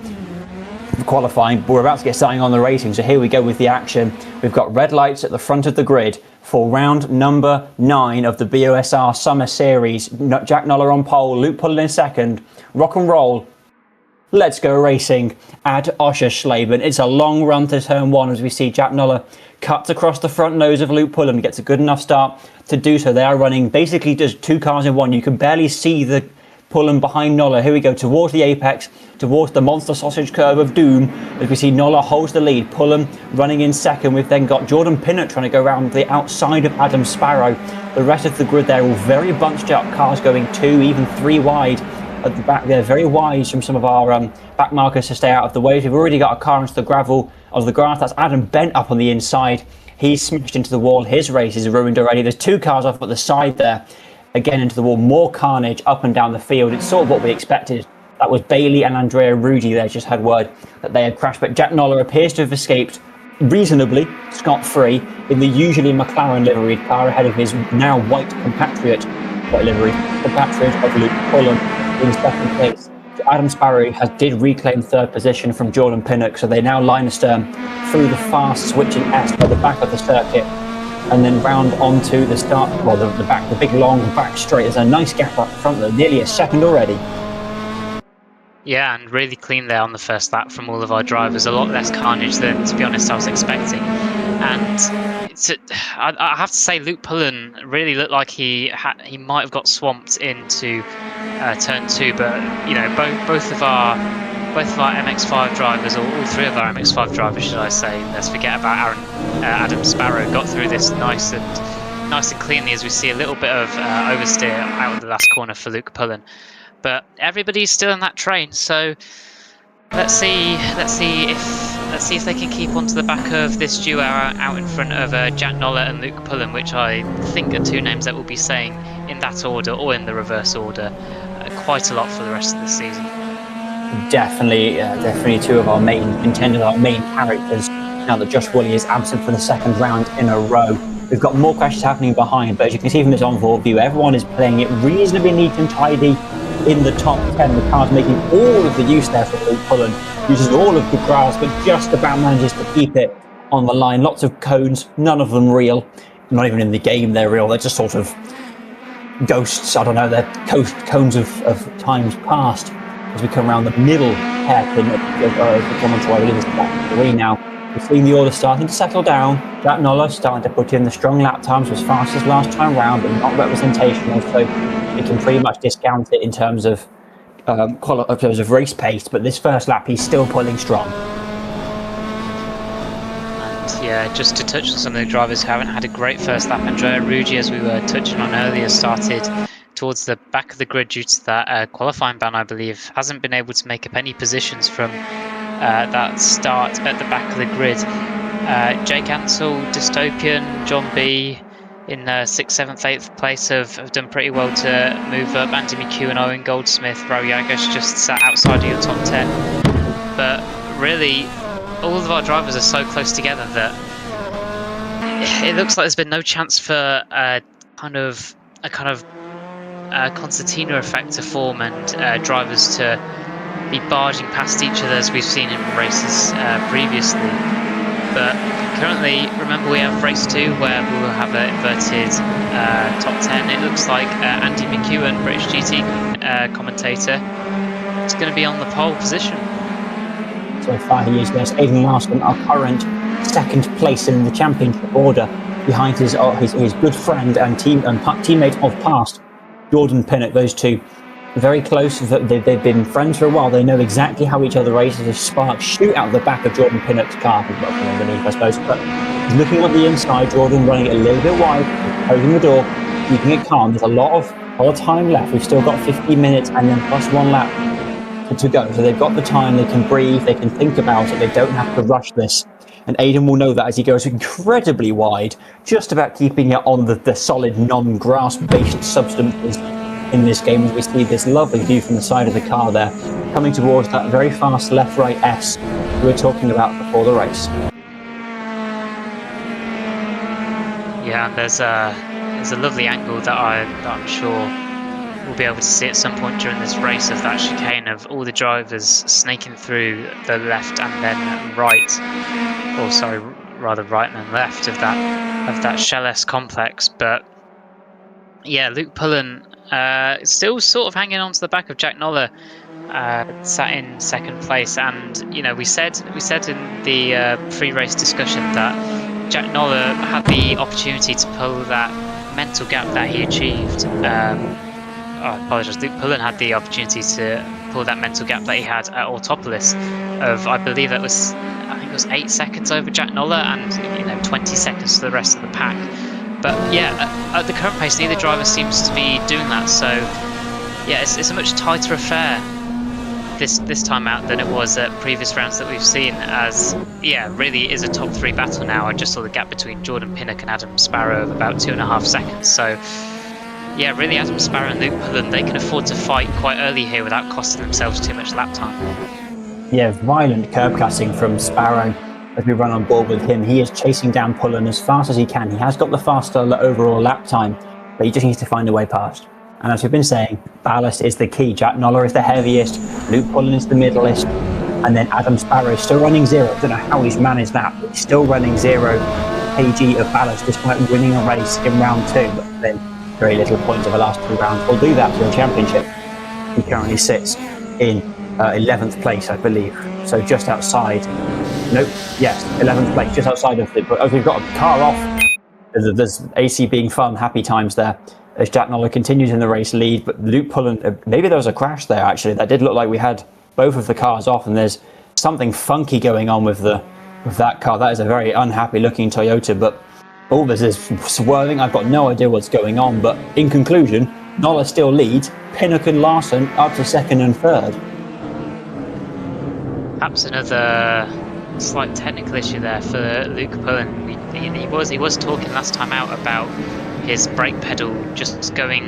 Qualifying, we're about to get starting on the racing, so here we go with the action. We've got red lights at the front of the grid for round number 9 of the BUSR Summer Series. Jack Noller on pole, Luke Pullen in second. Rock and roll. Let's go racing at Oschersleben. It's a long run to turn 1 as we see Jack Noller cuts across the front nose of Luke Pullen, gets a good enough start to do so. They are running basically just 2 cars in 1. You can barely see the Pullen behind Noller. Here we go towards the apex, towards the monster sausage curve of doom. As we see Noller holds the lead, Pullen running in second. We've then got Jordan Pinnock trying to go around the outside of Adam Sparrow. The rest of the grid there all very bunched up, cars going 2, even 3 wide at the back there, very wise from some of our back markers to stay out of the way. We've already got a car into the gravel of the grass. That's Adam Bent up on the inside. He's smashed into the wall. His race is ruined already. There's 2 cars off at the side there. Again into the wall, more carnage up and down the field. It's sort of what we expected. That was Bailey and Andrea Rudi there just had word that they had crashed, but Jack Noller appears to have escaped reasonably scot-free in the usually McLaren liveried car ahead of his now white compatriot of Luke Pullen in second place. Adam Sparrow did reclaim 3rd position from Jordan Pinnock, so they now line astern through the fast switching S by the back of the circuit, and then round onto the start, well, the big long back straight. There's a nice gap up front there, nearly a second already.
Yeah, and really clean there on the first lap from all of our drivers. A lot less carnage than, to be honest, I was expecting. And I have to say, Luke Pullen really looked like he might have got swamped into turn 2, but both of our MX5 drivers, or all 3 of our MX5 drivers, should I say, let's forget about Adam Sparrow, got through this nice and cleanly, as we see a little bit of oversteer out of the last corner for Luke Pullen. But everybody's still in that train, so let's see if they can keep onto the back of this duo out in front of Jack Noller and Luke Pullen, which I think are 2 names that we'll be saying in that order or in the reverse order quite a lot for the rest of the season.
Definitely 2 of our main contenders, our main characters, now that Josh Woolley is absent for the 2nd round in a row. We've got more crashes happening behind, but as you can see from this on-board view, everyone is playing it reasonably neat and tidy in the top 10. The car's making all of the use there for Luke Pullen, uses all of the grass, but just about manages to keep it on the line. Lots of cones, none of them real. Not even in the game they're real, they're just sort of ghosts, I don't know, they're cones of times past. As we come around the middle hairpin of the commentary, I believe it's back 3 now. We've seen the order starting to settle down. Jack Noller starting to put in the strong lap times as fast as last time round, but not representational, so we can pretty much discount it in terms of race pace. But this first lap, he's still pulling strong.
And yeah, just to touch on some of the drivers who haven't had a great first lap, Andrea Ruggi, as we were touching on earlier, started towards the back of the grid due to that qualifying ban, I believe. Hasn't been able to make up any positions from that start at the back of the grid. Jake Ansell, Dystopian, John B in 6th, 7th, 8th place have done pretty well to move up. Andy McHugh and Owen Goldsmith, Ro Yagas just sat outside of your top 10. But really, all of our drivers are so close together that it looks like there's been no chance for a kind of concertina effect to form and drivers to be barging past each other as we've seen in races previously. But currently, remember, we have race 2 where we will have an inverted top 10. It looks like Andy McEwen, British GT commentator, is going to be on the pole position.
So far he is, yes. Aidan Larson, our current second place in the championship order, behind his good friend and teammate of past, Jordan Pinnock. Those two very close. They've been friends for a while. They know exactly how each other races. A spark shoot out the back of Jordan Pinnock's car, underneath, I suppose. But looking at the inside, Jordan running it a little bit wide, closing the door, keeping it calm. There's a lot of time left. We've still got 15 minutes and then plus 1 lap to go. So they've got the time. They can breathe. They can think about it. They don't have to rush this. And Aidan will know that as he goes incredibly wide, just about keeping it on the solid non-grass based substances in this game, as we see this lovely view from the side of the car there, coming towards that very fast left-right S we were talking about before the race.
Yeah, and there's a lovely angle that I'm sure we'll be able to see at some point during this race of that chicane, of all the drivers snaking through the left and then right, or sorry, rather right and then left of that Shell S complex. But yeah, Luke Pullen still sort of hanging on to the back of Jack Noller, sat in second place. And you know, we said in the pre-race discussion that Jack Noller had the opportunity to pull that mental gap that he achieved. I apologise. Luke Pullen had the opportunity to pull that mental gap that he had at Autopolis of, I think it was 8 seconds over Jack Noller, and 20 seconds to the rest of the pack. But yeah, at the current pace, neither driver seems to be doing that. So yeah, it's a much tighter affair this time out than it was at previous rounds that we've seen. As yeah, really is a top 3 battle now. I just saw the gap between Jordan Pinnock and Adam Sparrow of about 2.5 seconds. So yeah, really, Adam Sparrow and Luke Pullen, they can afford to fight quite early here without costing themselves too much lap time.
Yeah, violent curb cutting from Sparrow as we run on board with him. He is chasing down Pullen as fast as he can. He has got the faster overall lap time, but he just needs to find a way past. And as we've been saying, ballast is the key. Jack Noller is the heaviest, Luke Pullen is the middlest, and then Adam Sparrow is still running 0. I don't know how he's managed that, but he's still running 0 kg of ballast despite winning a race in round 2. But then very little points over the last 2 rounds will do that for the championship. He currently sits in 11th place, I believe. So just outside. Nope. Yes, 11th place, just outside of it. But we've got a car off. There's AC being fun, happy times there as Jack Noller continues in the race lead. But Luke Pullen, maybe there was a crash there actually. That did look like we had both of the cars off, and there's something funky going on with that car. That is a very unhappy looking Toyota. But all this is swerving. I've got no idea what's going on. But in conclusion, Noller still leads. Pinnock and Larson up to 2nd and 3rd.
Perhaps another slight technical issue there for Luke Pullen. He was talking last time out about his brake pedal just going.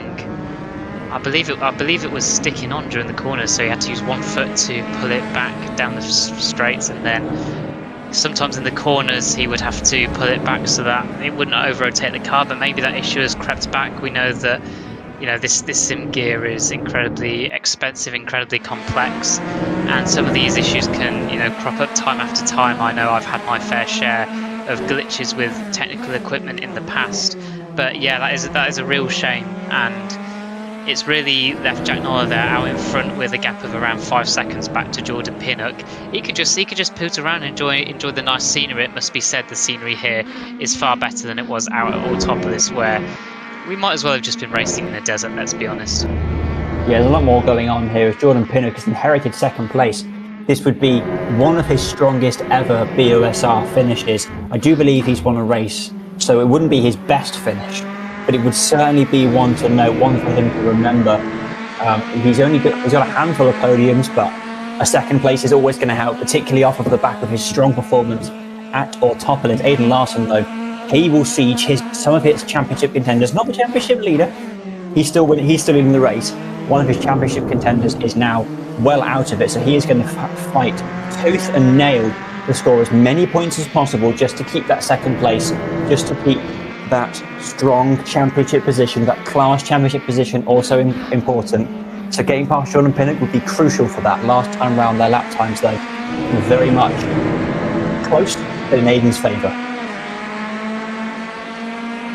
I believe it was sticking on during the corners, so he had to use one foot to pull it back down the straights, and then sometimes in the corners he would have to pull it back so that it wouldn't over-rotate the car. But maybe that issue has crept back. We know that this sim gear is incredibly expensive, incredibly complex, and some of these issues can crop up time after time. I know I've had my fair share of glitches with technical equipment in the past, but yeah, that is a real shame, and it's really left Jack Noller there out in front with a gap of around 5 seconds back to Jordan Pinnock. He could just poot around and enjoy the nice scenery. It must be said, the scenery here is far better than it was out at Autopolis, where we might as well have just been racing in the desert, let's be honest.
Yeah, there's a lot more going on here as Jordan Pinnock has inherited 2nd place. This would be one of his strongest ever BUSR finishes. I do believe he's won a race, so it wouldn't be his best finish, but it would certainly be one to note, one for him to remember. He's got a handful of podiums, but a 2nd place is always going to help, particularly off of the back of his strong performance at Autopolis. Aidan Larson, though, he will siege some of his championship contenders, not the championship leader. He's still in the race. One of his championship contenders is now well out of it, so he is going to fight tooth and nail to score as many points as possible just to keep that 2nd place, just to keep that strong championship position, that class championship position, also important. So getting past Jordan Pinnock would be crucial for that. Last time round, their lap times though were very much close, but in Aiden's favour.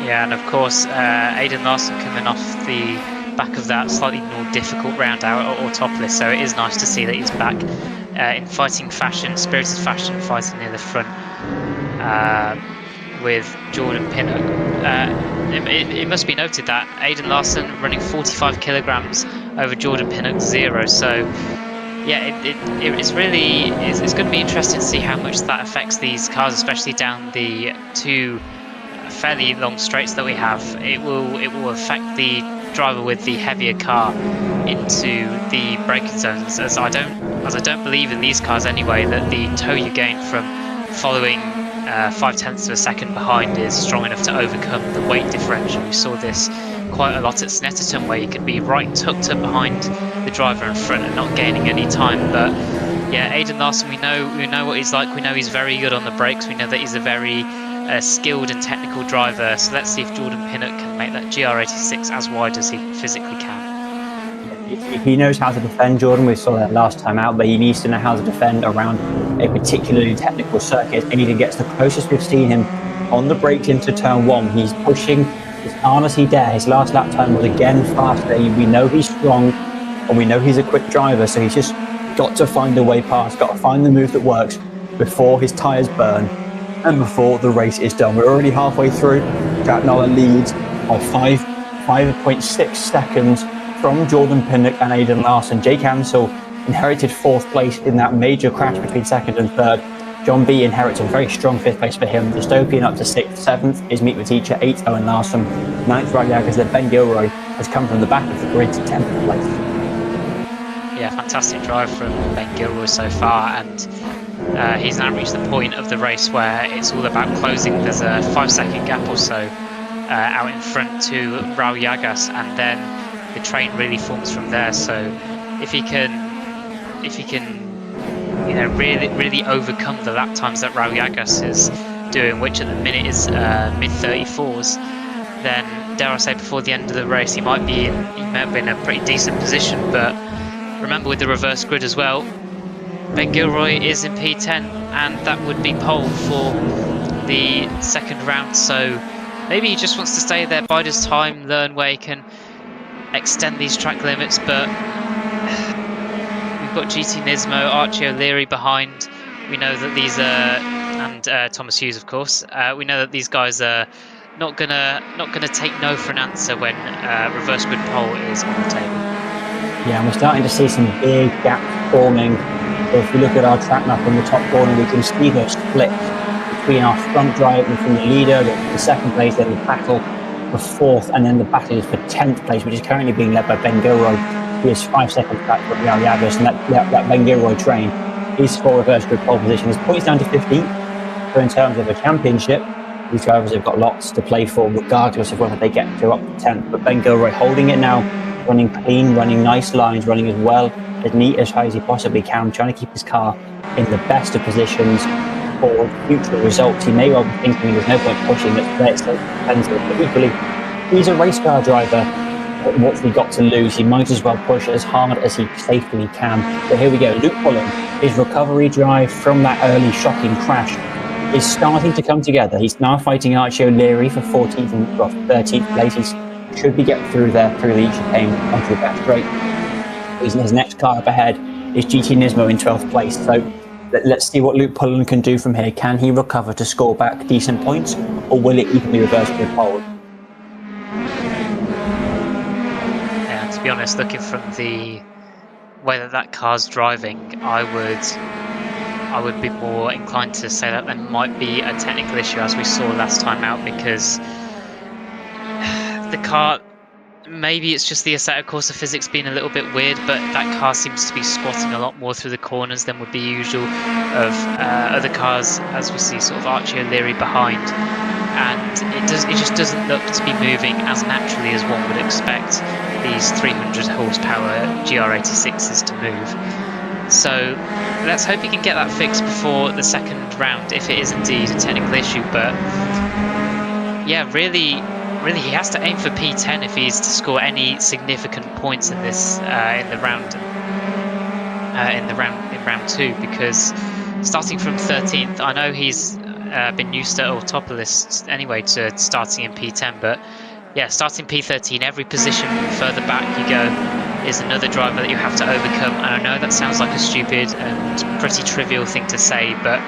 Yeah, and of course, Aiden Larson coming off the back of that slightly more difficult round out or topless, so it is nice to see that he's back in fighting fashion, spirited fashion, fighting near the front with Jordan Pinnock. It must be noted that Aiden Larson running 45 kilograms over Jordan Pinnock 0, so yeah, it's going to be interesting to see how much that affects these cars, especially down the two fairly long straights that we have. It will affect the driver with the heavier car into the braking zones, as I don't believe in these cars anyway that the tow you gain from following 0.5 of a second behind is strong enough to overcome the weight differential. We saw this quite a lot at Snetterton, where you could be right tucked up behind the driver in front and not gaining any time. But yeah, Aiden Larson, we know what he's like. We know he's very good on the brakes. We know that he's a very skilled and technical driver. So let's see if Jordan Pinnock can make that GR86 as wide as he physically can.
He knows how to defend, Jordan. We saw that last time out, but he needs to know how to defend around a particularly technical circuit. And he gets the closest we've seen him on the brakes into turn 1. He's pushing as hard as he dare. His last lap time was again faster. We know he's strong, and we know he's a quick driver, so he's just got to find a way past, got to find the move that works before his tyres burn and before the race is done. We're already halfway through. Jack Noller leads by 5.6 seconds from Jordan Pinnock and Aiden Larson. Jake Ansell inherited 4th place in that major crash between 2nd and 3rd. John B inherits a very strong 5th place for him. Dystopian up to 6th, 7th is Meet the Teacher, 8th Owen Larson, 9th Ryan Yagas. Then Ben Gilroy has come from the back of the grid to 10th place.
Yeah, fantastic drive from Ben Gilroy so far, and he's now reached the point of the race where it's all about closing. There's a 5-second gap or so out in front to Raul Yagas, and then the train really forms from there. So if he can really overcome the lap times that Raul Yagas is doing, which at the minute is mid 34s, then dare I say before the end of the race he might be in a pretty decent position. But remember, with the reverse grid as well, Ben Gilroy is in P10, and that would be pole for the 2nd round. So maybe he just wants to stay there, bide his time, learn where he can extend these track limits. But we've got GT Nismo, Archie O'Leary behind. We know that these and Thomas Hughes, of course. We know that these guys are not gonna take no for an answer when reverse grid pole is on the table.
Yeah, and we're starting to see some big gaps forming. So if we look at our track map in the top corner, we can see the split between our front drive and from the leader, the 2nd place, then the battle for 4th, and then the battle is for 10th place, which is currently being led by Ben Gilroy, who is 5 seconds back from Raul Yagas, and that Ben Gilroy train is for reverse grid pole position. His points down to 15th, so in terms of a championship, these drivers have got lots to play for, regardless of whether they get to up to 10th. But Ben Gilroy holding it now, running clean, running nice lines, running as well, as neat, as high as he possibly can, trying to keep his car in the best of positions for future results. He may well be thinking there's no point pushing it today, it's so expensive, but equally, he's a race car driver. What's he got to lose? He might as well push as hard as he safely can. So here we go. Luke Pullen, his recovery drive from that early shocking crash is starting to come together. He's now fighting Archie O'Leary for 14th and 13th place. He should be getting through there through the chicane onto the back straight. His next car up ahead is GT Nismo in 12th place. So let's see what Luke Pullen can do from here. Can he recover to score back decent points, or will it even be reversed with pole?
Yeah, to be honest, looking from the way that car's driving, I would be more inclined to say that there might be a technical issue, as we saw last time out, because the car, maybe it's just the Assetto Corsa physics being a little bit weird, but that car seems to be squatting a lot more through the corners than would be usual of other cars, as we see sort of Archie O'Leary behind, and it just doesn't look to be moving as naturally as one would expect these 300 horsepower GR86s to move. So let's hope he can get that fixed before the 2nd round, if it is indeed a technical issue. But yeah, really he has to aim for P10 if he's to score any significant points in this in round 2, because starting from 13th, I know he's been used to or top of the list anyway to starting in P10, but yeah, starting P13, every position further back you go is another driver that you have to overcome. And I know that sounds like a stupid and pretty trivial thing to say, but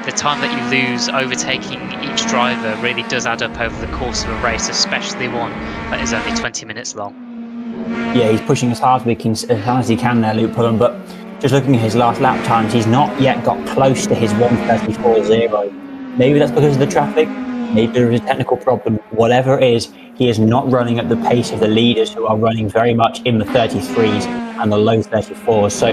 the time that you lose overtaking each driver really does add up over the course of a race, especially one that is only 20 minutes long.
Yeah, he's pushing as hard as he can there, Luke Pullen, but just looking at his last lap times, he's not yet got close to his 1:34.0. Maybe that's because of the traffic, maybe there is a technical problem. Whatever it is, he is not running at the pace of the leaders who are running very much in the 33s and the low 34s. So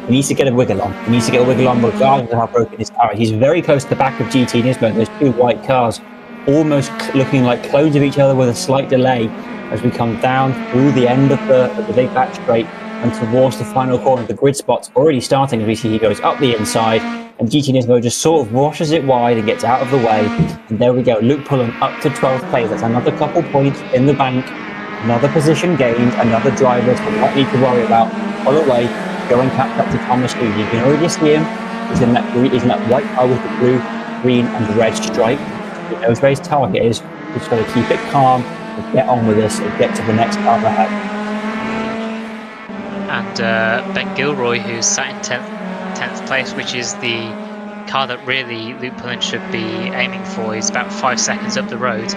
he needs to get a wiggle on. He needs to get a wiggle on regardless of how broken his car is. He's very close to the back of GT Nismo. Those two white cars almost looking like clones of each other with a slight delay as we come down through the end of the big back straight and towards the final corner. The grid spot's already starting as we see he goes up the inside, and GT Nismo just sort of washes it wide and gets out of the way. And there we go, Luke Pullen up to 12th place. That's another couple points in the bank, another position gained, another driver to not need to worry about. Pull away, go and catch up to Thomas Hughes. You can already see him. He's in that white car with the blue, green and red stripe. He knows where his target is. He's got to keep it calm, get on with this and get to the next car ahead.
And Ben Gilroy, who's sat in 10th place, which is the car that really Luke Pullen should be aiming for. He's about 5 seconds up the road.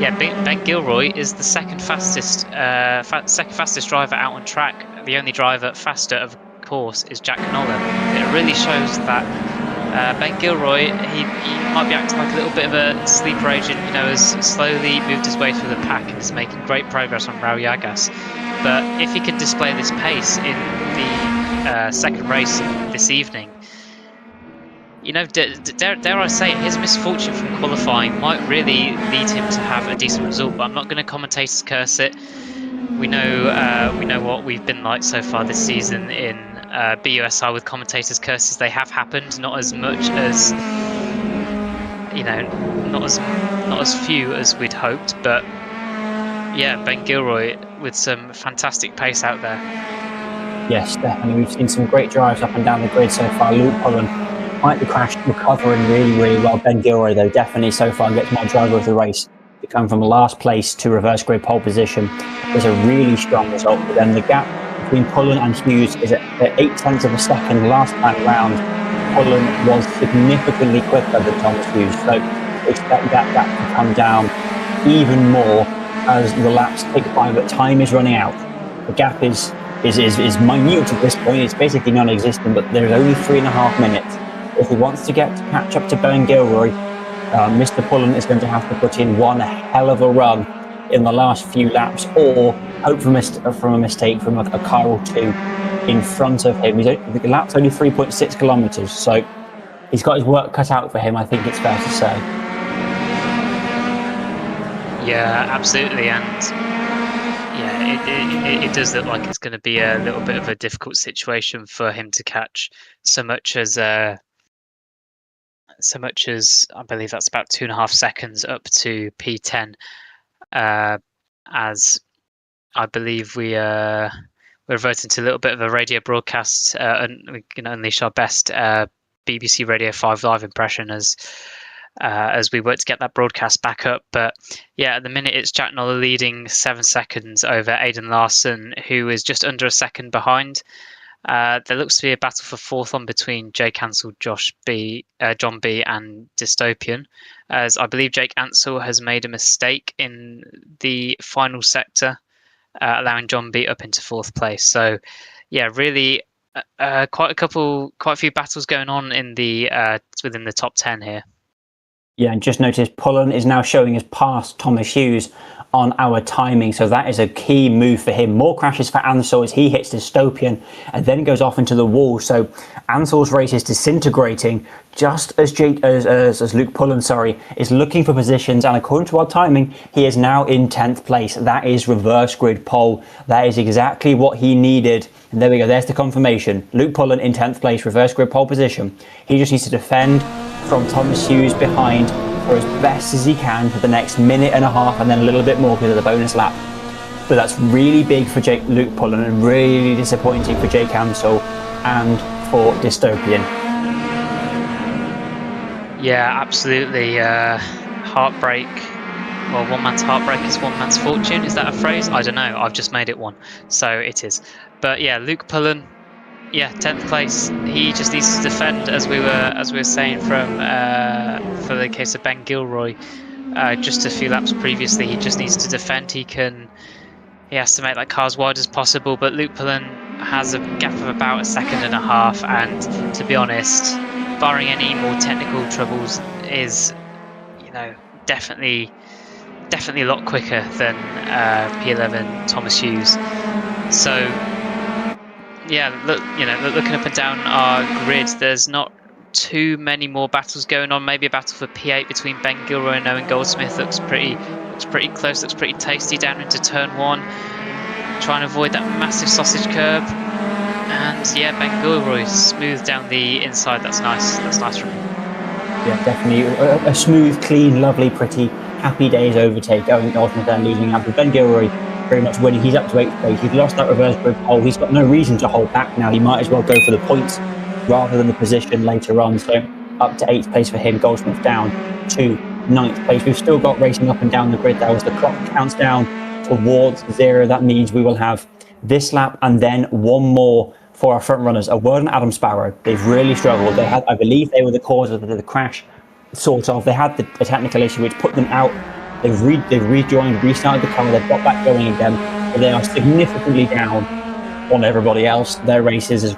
Yeah, Ben Gilroy is the second fastest driver out on track. The only driver faster, of course, is Jack Nolan. It really shows that Ben Gilroy, he might be acting like a little bit of a sleeper agent, has slowly moved his way through the pack and is making great progress on Raul Yagas. But if he can display this pace in the second race this evening, dare I say, his misfortune from qualifying might really lead him to have a decent result. But I'm not going to commentator's curse it. We know what we've been like so far this season in BUSR with commentators' curses. They have happened, not as much as not as few as we'd hoped, but yeah, Ben Gilroy with some fantastic pace out there.
Yes, definitely. We've seen some great drives up and down the grid so far. Luke Pullen might be recovering really, really well. Ben Gilroy, though, definitely so far gets my driver of the race. To come from last place to reverse grid pole position is a really strong result. But then the gap between Pullen and Hughes is at 0.8 of a second last time round. Pullen was significantly quicker than Thomas Hughes, so expect that gap to come down even more as the laps tick by, but time is running out. The gap is minute at this point. It's basically non-existent, but there's only 3.5 minutes. If he wants to catch up to Ben Gilroy, Mr. Pullen is going to have to put in one hell of a run in the last few laps, or hope from a mistake from a car or two in front of him. The lap's only 3.6 kilometres, so he's got his work cut out for him, I think it's fair to say.
Yeah, absolutely, and yeah, it does look like it's going to be a little bit of a difficult situation for him to catch so much as I believe that's about 2.5 seconds up to P10, as I believe we're reverting to a little bit of a radio broadcast, and we can unleash our best BBC Radio 5 live impression as we work to get that broadcast back up. But yeah, at the minute it's Jack Noller leading 7 seconds over Aidan Larson, who is just under a second behind. There looks to be a battle for fourth on between Jake Ansell, John B and Dystopian, as I believe Jake Ansell has made a mistake in the final sector, allowing John B up into fourth place. So yeah, really quite a few battles going on in within the top 10 here.
Yeah, and just notice Pullen is now showing us past Thomas Hughes on our timing, so that is a key move for him. More crashes for Ansell as he hits Dystopian and then goes off into the wall. So Ansell's race is disintegrating just as Luke Pullen, is looking for positions, and according to our timing, he is now in 10th place. That is reverse grid pole. That is exactly what he needed. And there we go, there's the confirmation. Luke Pullen in 10th place, reverse grid pole position. He just needs to defend from Thomas Hughes behind for as best as he can for the next minute and a half, and then a little bit more because of the bonus lap. But that's really big for Luke Pullen and really disappointing for Jake Ansell and for Dystopian.
Yeah, absolutely. Heartbreak. Well, one man's heartbreak is one man's fortune. Is that a phrase? I don't know. I've just made it one, so it is. But yeah, Luke Pullen. Yeah, 10th place. He just needs to defend, as we were saying from for the case of Ben Gilroy, just a few laps previously. He just needs to defend. He has to make that car as wide as possible. But Luke Pullen has a gap of about a second and a half, and to be honest, barring any more technical troubles, is definitely a lot quicker than P11 Thomas Hughes. So yeah, looking up and down our grid, there's not too many more battles going on. Maybe a battle for P8 between Ben Gilroy and Owen Goldsmith looks pretty close, looks pretty tasty down into turn 1. Trying to avoid that massive sausage curb. And yeah, Ben Gilroy smooth down the inside. That's nice. That's nice from him.
Yeah, definitely a smooth, clean, lovely, pretty, happy days overtake. Owen Goldsmith then losing out, but Ben Gilroy very much winning. He's up to 8th place. He's lost that reverse grid pole. He's got no reason to hold back now. He might as well go for the points rather than the position later on. So up to 8th place for him. Goldsmith down to 9th place. We've still got racing up and down the grid there as the clock counts down towards 0. That means we will have this lap and then one more for our front runners. A word on Adam Sparrow. They've really struggled. I believe they were the cause of the crash, sort of. They had a technical issue which put them out. They've rejoined, restarted the car, they've got back going again, but they are significantly down on everybody else. Their race is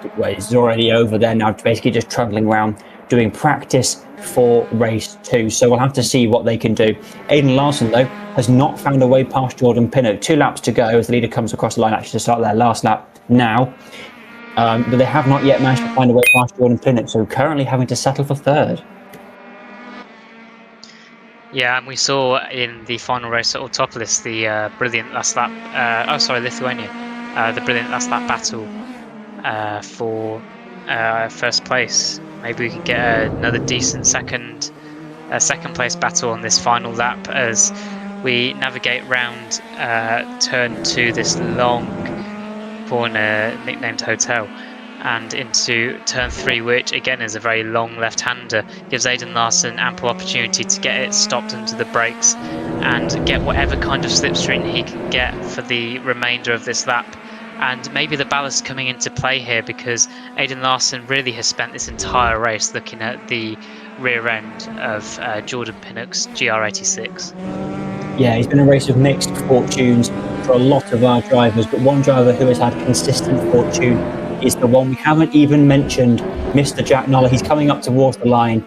already over. They're now basically just trundling around doing practice for race 2. So we'll have to see what they can do. Aidan Larson, though, has not found a way past Jordan Pinnock. 2 laps to go as the leader comes across the line actually to start their last lap now. But they have not yet managed to find a way past Jordan Pinnock, so currently having to settle for 3rd.
Yeah, and we saw in the final race at Autopolis the brilliant last lap. Lithuania. The brilliant last lap battle for first place. Maybe we can get another decent second place battle on this final lap as we navigate round turn 2, this long corner nicknamed Hotel, and into turn 3, which again is a very long left-hander. Gives Aidan Larson ample opportunity to get it stopped under the brakes and get whatever kind of slipstream he can get for the remainder of this lap. And maybe the ballast coming into play here, because Aidan Larson really has spent this entire race looking at the rear end of Jordan Pinnock's GR86.
Yeah, it's been a race of mixed fortunes for a lot of our drivers, but one driver who has had consistent fortune is the one we haven't even mentioned, Mr. Jack Noller. He's coming up towards the line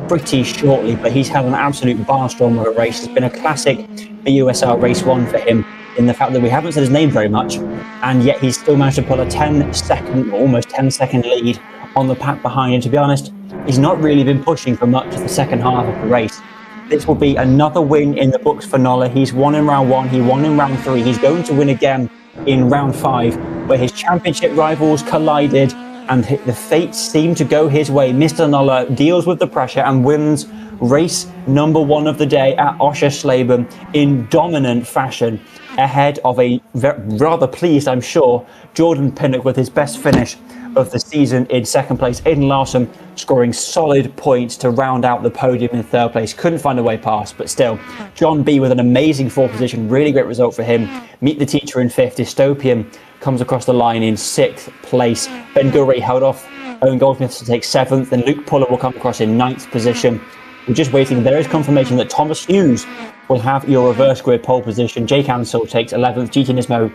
pretty shortly, but he's had an absolute barstorm of a race. It's been a classic BUSR race 1 for him, in the fact that we haven't said his name very much, and yet he's still managed to pull a almost 10 second lead on the pack behind. And to be honest, he's not really been pushing for much of the second half of the race. This will be another win in the books for Noller. He's won in round 1, he won in round 3. He's going to win again in round 5, where his championship rivals collided and the fates seem to go his way. Mr. Noller deals with the pressure and wins race number 1 of the day at Oschersleben in dominant fashion, ahead of a rather pleased, I'm sure, Jordan Pinnock with his best finish of the season in 2nd place. Aidan Larson scoring solid points to round out the podium in 3rd place. Couldn't find a way past, but still. John B with an amazing 4th position. Really great result for him. Meet the Teacher in 5th. Dystopian comes across the line in 6th place. Ben Gilroy held off Owen Goldsmith to take 7th. Then Luke Pullen will come across in 9th position. We're just waiting. There is confirmation that Thomas Hughes will have your reverse grid pole position. Jake Ansell takes 11th. GT Nismo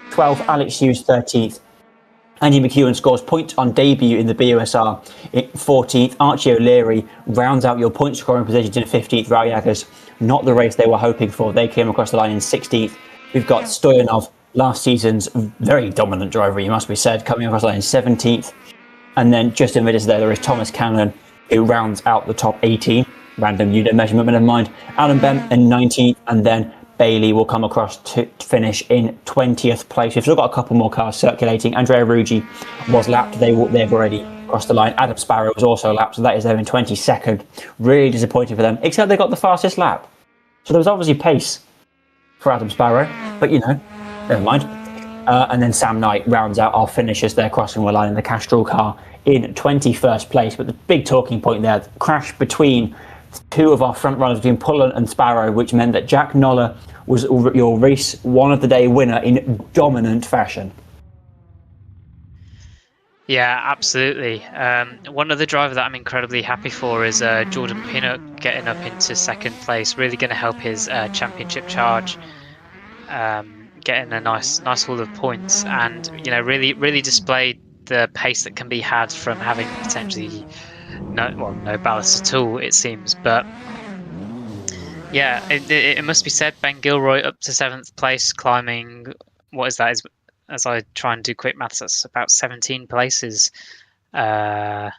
12th. Alex Hughes 13th. Andy McEwen scores points on debut in the BUSR in 14th. Archie O'Leary rounds out your point scoring positions in 15th. Rauyakers, not the race they were hoping for. They came across the line in 16th. We've got Stoyanov, last season's very dominant driver, you must be said, coming across the line in 17th. And then just in the middle there is Thomas Cannon, who rounds out the top 18. Random unit measurement, but never mind. Alan Bent in 19th, and then Bailey will come across to finish in 20th place. We've still got a couple more cars circulating. Andrea Ruggi was lapped. They've already crossed the line. Adam Sparrow was also lapped, so that is there in 22nd. Really disappointing for them, except they got the fastest lap. So there was obviously pace for Adam Sparrow, but never mind. And then Sam Knight rounds out our finishers there, crossing the line in the Castrol car in 21st place. But the big talking point there, the crash between two of our front runners, between Pullen and Sparrow, which meant that Jack Noller was your race one of the day winner in dominant fashion.
Yeah, absolutely. One other driver that I'm incredibly happy for is Jordan Pinnock getting up into second place. Really going to help his championship charge, getting a nice haul of points, and really displayed the pace that can be had from having potentially no ballast at all, it seems. But yeah, it must be said, Ben Gilroy up to 7th place, climbing, what is that? As I try and do quick maths, that's about 17 places. No,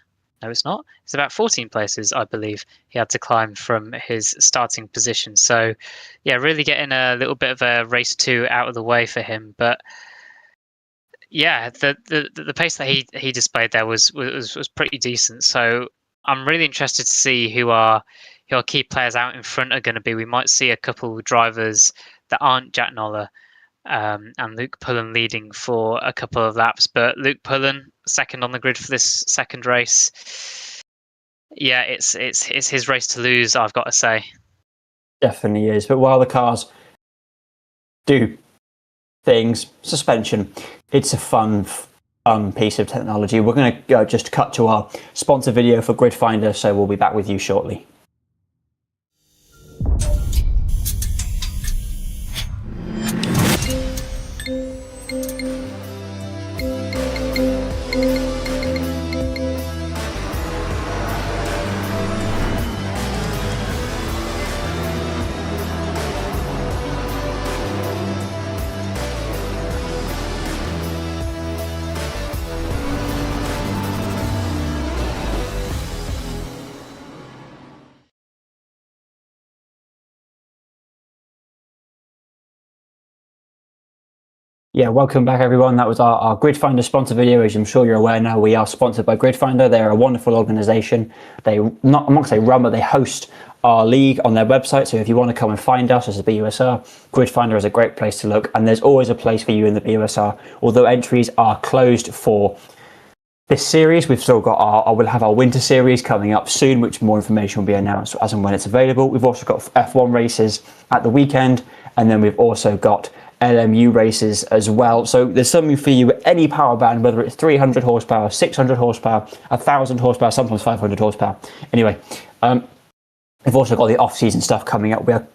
it's not. It's about 14 places, I believe, he had to climb from his starting position. So, yeah, really getting a little bit of a race 2 out of the way for him. But yeah, the pace that he displayed there was pretty decent. So I'm really interested to see who our key players out in front are going to be. We might see a couple of drivers that aren't Jack Noller. And Luke Pullen leading for a couple of laps, but Luke Pullen second on the grid for this second race. Yeah, it's his race to lose, I've got to say.
Definitely is. But while the cars do things, suspension, it's a fun piece of technology. We're going to go just cut to our sponsor video for Grid Finder, so we'll be back with you shortly. Yeah, welcome back everyone. That was our Grid Finder sponsor video. As I'm sure you're aware now, we are sponsored by Grid Finder. They're a wonderful organisation. I'm not going to say run, but they host our league on their website. So if you want to come and find us as a BUSR, Grid Finder is a great place to look. And there's always a place for you in the BUSR. Although entries are closed for this series, we've still got we'll have our winter series coming up soon, which more information will be announced as and when it's available. We've also got F1 races at the weekend, and then we've also got LMU races as well. So there's something for you at any power band, whether it's 300 horsepower, 600 horsepower, 1,000 horsepower, sometimes 500 horsepower. Anyway, we've also got the off-season stuff coming up. We are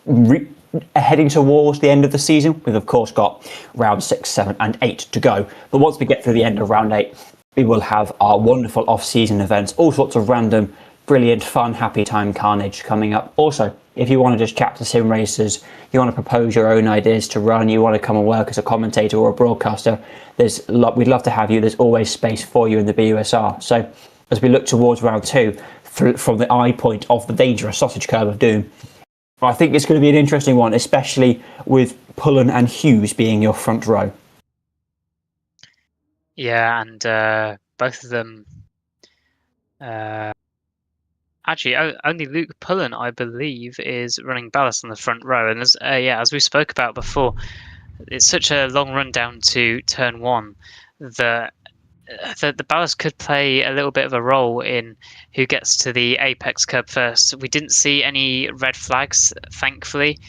heading towards the end of the season. We've of course got round 6, 7 and 8 to go. But once we get through the end of round 8, we will have our wonderful off-season events, all sorts of random, brilliant, fun, happy time carnage coming up. Also, if you want to just chat to sim racers, you want to propose your own ideas to run, you want to come and work as a commentator or a broadcaster, we'd love to have you. There's always space for you in the BUSR. So as we look towards round 2, from the eye point of the dangerous sausage curve of doom, I think it's going to be an interesting one, especially with Pullen and Hughes being your front row.
Yeah, and both of them... Actually, only Luke Pullen, I believe, is running ballast on the front row. And as we spoke about before, it's such a long run down to turn 1 that the ballast could play a little bit of a role in who gets to the apex curb first. We didn't see any red flags, thankfully,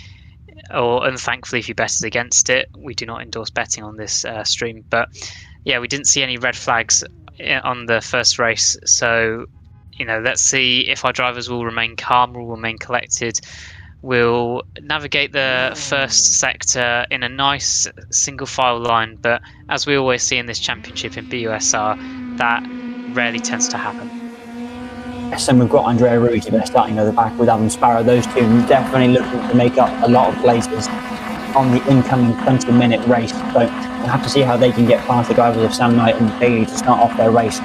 or unthankfully if you betted against it. We do not endorse betting on this stream, but yeah, we didn't see any red flags on the first race. So let's see if our drivers will remain calm, will remain collected, will navigate the first sector in a nice single file line. But as we always see in this championship in BUSR, that rarely tends to happen.
Yes, and we've got Andrea Ruti there starting at the back with Adam Sparrow. Those two definitely looking to make up a lot of places on the incoming 20-minute race. So we'll have to see how they can get past the drivers of Sam Knight and Bailey to start off their race.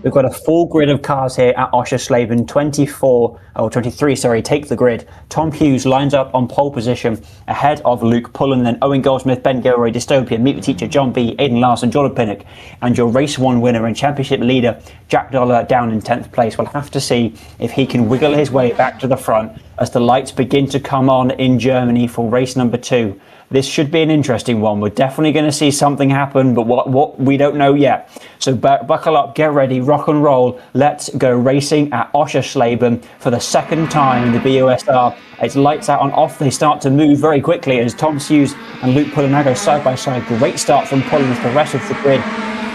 We've got a full grid of cars here at Oschersleben. 23, take the grid. Tom Hughes lines up on pole position ahead of Luke Pullen, then Owen Goldsmith, Ben Gilroy, Dystopia, Meet the Teacher, John B, Aidan Larson, Jordan Pinnock, and your race 1 winner and championship leader, Jack Noller, down in 10th place. We'll have to see if he can wiggle his way back to the front as the lights begin to come on in Germany for race number 2. This should be an interesting one. We're definitely going to see something happen, but what we don't know yet. So buckle up, get ready, rock and roll. Let's go racing at Oschersleben for the second time in the BUSR. It's lights out and off. They start to move very quickly as Tom Hughes and Luke Pullen now go side by side. Great start from Pullen as the rest of the grid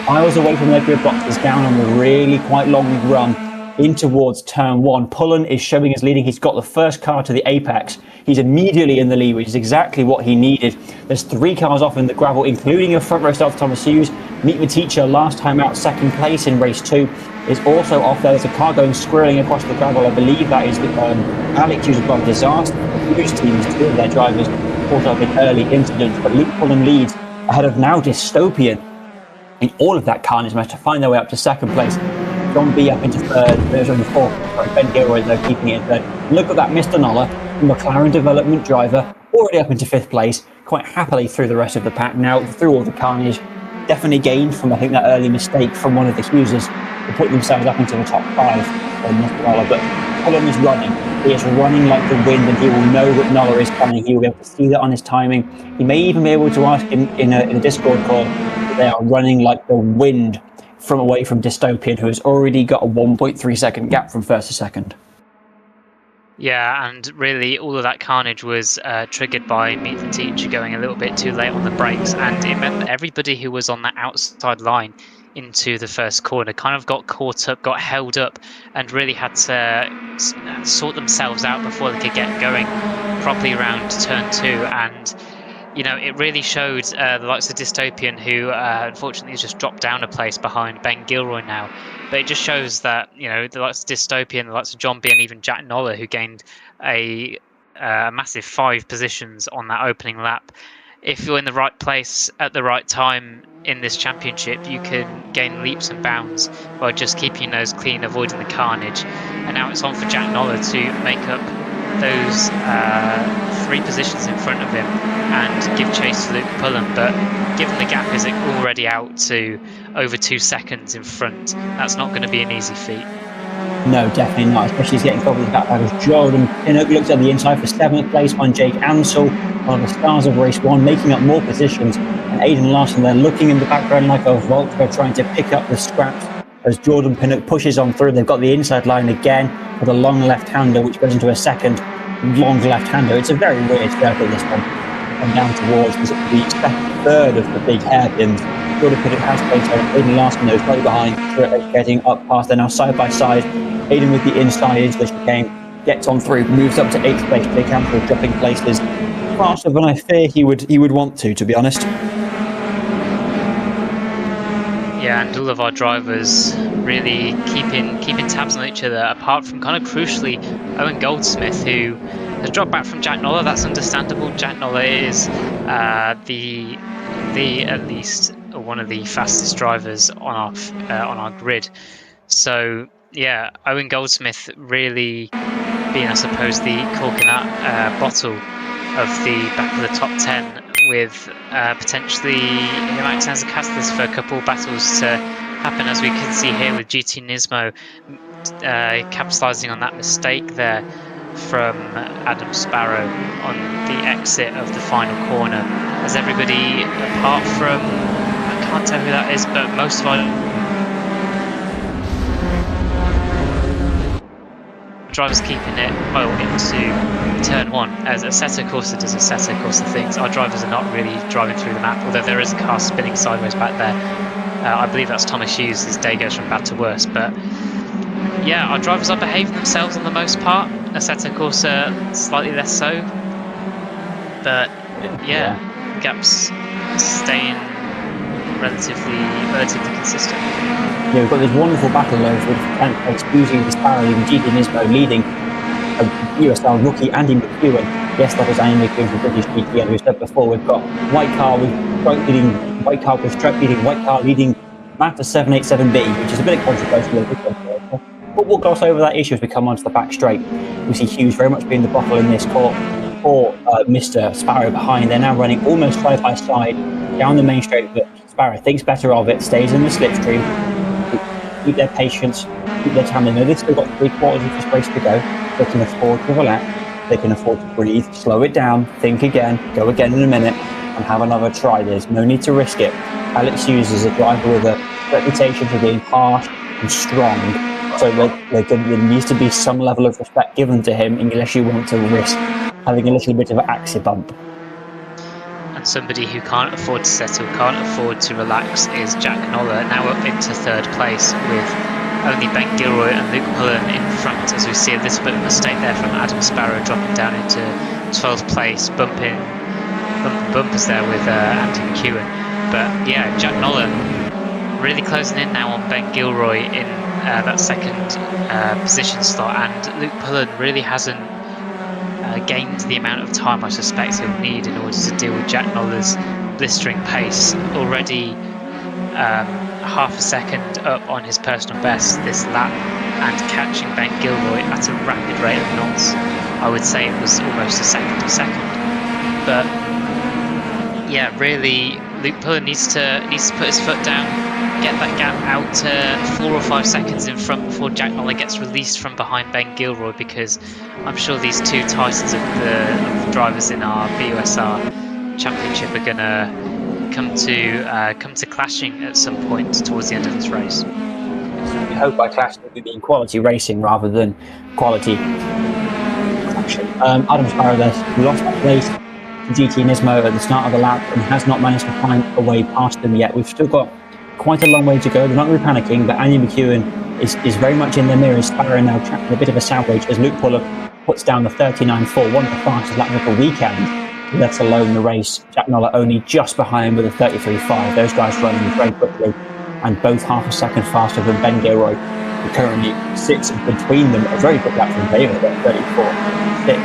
miles away from their grid boxes, down on the really quite long run in towards turn 1. Pullen is showing his leading. He's got the first car to the apex. He's immediately in the lead, which is exactly what he needed. There's 3 cars off in the gravel, including a front row start for Thomas Hughes. Meet the teacher, last time out, second place in race 2, is also off there. There's a car going squirreling across the gravel. I believe that is Alex Hughes above disaster. The Hughes team is 2 of their drivers caught up in early incidents, but Luke Pullen leads ahead of now Dystopian in all of that carnage match to find their way up to second place. John B up into third, there's only 4. Ben Gilroy though keeping it in third. Look at that, Mr. Noller, McLaren development driver, already up into 5th place, quite happily through the rest of the pack now, through all the carnage. Definitely gained from, I think, that early mistake from one of the Hugheses to put themselves up into the top 5 on Mr. Noller. But Pullen is running. He is running like the wind, and he will know that Noller is coming. He will be able to see that on his timing. He may even be able to ask in a Discord call that they are running like the wind from away from Dystopian, who has already got a 1.3 second gap from first to second.
Yeah, and really all of that carnage was triggered by Meet the Teacher going a little bit too late on the brakes, and it meant that everybody who was on that outside line into the first corner kind of got caught up, got held up, and really had to sort themselves out before they could get going properly around turn 2. And you know, it really showed the likes of Dystopian, who unfortunately has just dropped down a place behind Ben Gilroy now. But it just shows that, you know, the likes of Dystopian, the likes of John B, and even Jack Noller, who gained a massive 5 positions on that opening lap. If you're in the right place at the right time in this championship, you can gain leaps and bounds by just keeping your nose clean, avoiding the carnage. And now it's on for Jack Noller to make up those 3 positions in front of him and give chase to Luke Pullen, but given the gap is already out to over 2 seconds in front, that's not going to be an easy feat.
No, definitely not, especially he's getting covered with that as Jordan Pinnock looks at the inside for 7th place on Jake Ansell, one of the stars of race 1, making up more positions, and Aidan Larson there looking in the background like a Volkswagen trying to pick up the scraps as Jordan Pinnock pushes on through. They've got the inside line again with a long left-hander which goes into a second long left-hander. It's a very weird circle, this one, and down towards the third of the big hairpins. Jordan Pinnock has placed on Aidan Larson, though, right behind, getting up past. They're now side by side. Aidan with the inside into the chicane, gets on through, moves up to 8th place. Jake Ansell dropping places faster than I fear he would want to be honest.
Yeah, and all of our drivers really keeping tabs on each other, apart from kind of crucially Owen Goldsmith, who has dropped back from Jack Noller. That's understandable. Jack Noller is the at least one of the fastest drivers on our grid. So yeah, Owen Goldsmith really being, I suppose, the cork in that bottle of the back of the top 10, with potentially him acting as a catalyst for a couple of battles to happen, as we can see here with GT Nismo capitalising on that mistake there from Adam Sparrow on the exit of the final corner, as everybody apart from, I can't tell who that is, but most of our drivers keeping it well into turn 1, as Assetto Corsa does Assetto Corsa things. Our drivers are not really driving through the map, although there is a car spinning sideways back there. I believe that's Thomas Hughes. His day goes from bad to worse, but yeah, our drivers are behaving themselves on the most part. Assetto Corsa slightly less so, but yeah. Gaps staying relatively consistent.
Yeah, we've got this wonderful battle though with Kent using this barrel, even GT Nismo leading a USL rookie Andy McEwen. Yes, that is Andy McEwen from British GT, and we said before we've got white car with stroke leading, white car leading Mazda 787B, which is a bit controversial. But we'll gloss over that issue as we come onto the back straight. We see Hughes very much being the bottle in this court, or Mr. Sparrow behind. They're now running almost side by side down the main straight, but Sparrow thinks better of it, stays in the slipstream. Keep their patience, keep their time. They know they've still got 3/4 of this race to go, looking forward to the lap. They can afford to breathe, slow it down, think again, go again in a minute, and have another try. There's no need to risk it. Alex Hughes is a driver with a reputation for being harsh and strong, so there needs to be some level of respect given to him unless you want to risk having a little bit of an axi bump.
And somebody who can't afford to settle, can't afford to relax is Jack Noller, now up into third place with only Ben Gilroy and Luke Pullen in front, as we see a little bit of a mistake there from Adam Sparrow dropping down into 12th place, bumping bumpers there with Andy McEwen. But yeah, Jack Noller really closing in now on Ben Gilroy in that second position slot, and Luke Pullen really hasn't gained the amount of time I suspect he'll need in order to deal with Jack Noller's blistering pace. Already half a second up on his personal best this lap, and catching Ben Gilroy at a rapid rate of knots. I would say it was almost a second. But yeah, really, Luke Pullen needs to put his foot down, get that gap out to 4 or 5 seconds in front before Jack Noller gets released from behind Ben Gilroy, because I'm sure these two titans of the drivers in our BUSR championship are gonna come to clashing at some point towards the end of this race.
We hope by clashing it will be in quality racing rather than quality clashing. Adam Sparrow there lost that place to GT Nismo at the start of the lap and has not managed to find a way past them yet. We've still got quite a long way to go. They're not really panicking, but Andy McEwen is very much in their mirrors. Sparrow now trapped in a bit of a sandwich as Luke Pullen puts down the 39.4, one of the fastest laps of the weekend, let alone the race. Jack Noller only just behind with a 33.5. Those guys running very quickly and both half a second faster than Ben Gilroy, who currently sits between them. A very quick lap from David at 34.6.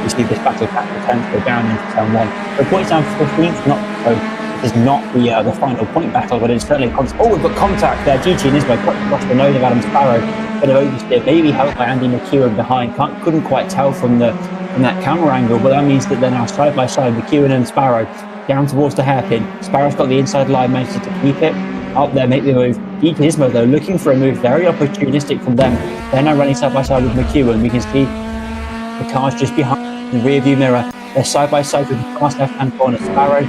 You see this battle back to 10th, go down into turn 1. The points down 15th, is not the final point battle, but it's certainly we've got contact there. GT Nismo quite across the nose of Adam Sparrow. Bit of oversteer, maybe helped by Andy McEwen behind. Couldn't quite tell from that camera angle, but that means that they're now side by side, McEwen and Sparrow down towards the hairpin. Sparrow's got the inside line, managed to keep it up there, make the move. GT Nismo though looking for a move, very opportunistic from them. They're now running side by side with McEwen. We can see the cars just behind the rear view mirror. They're side by side with the fast left hand corner. Sparrow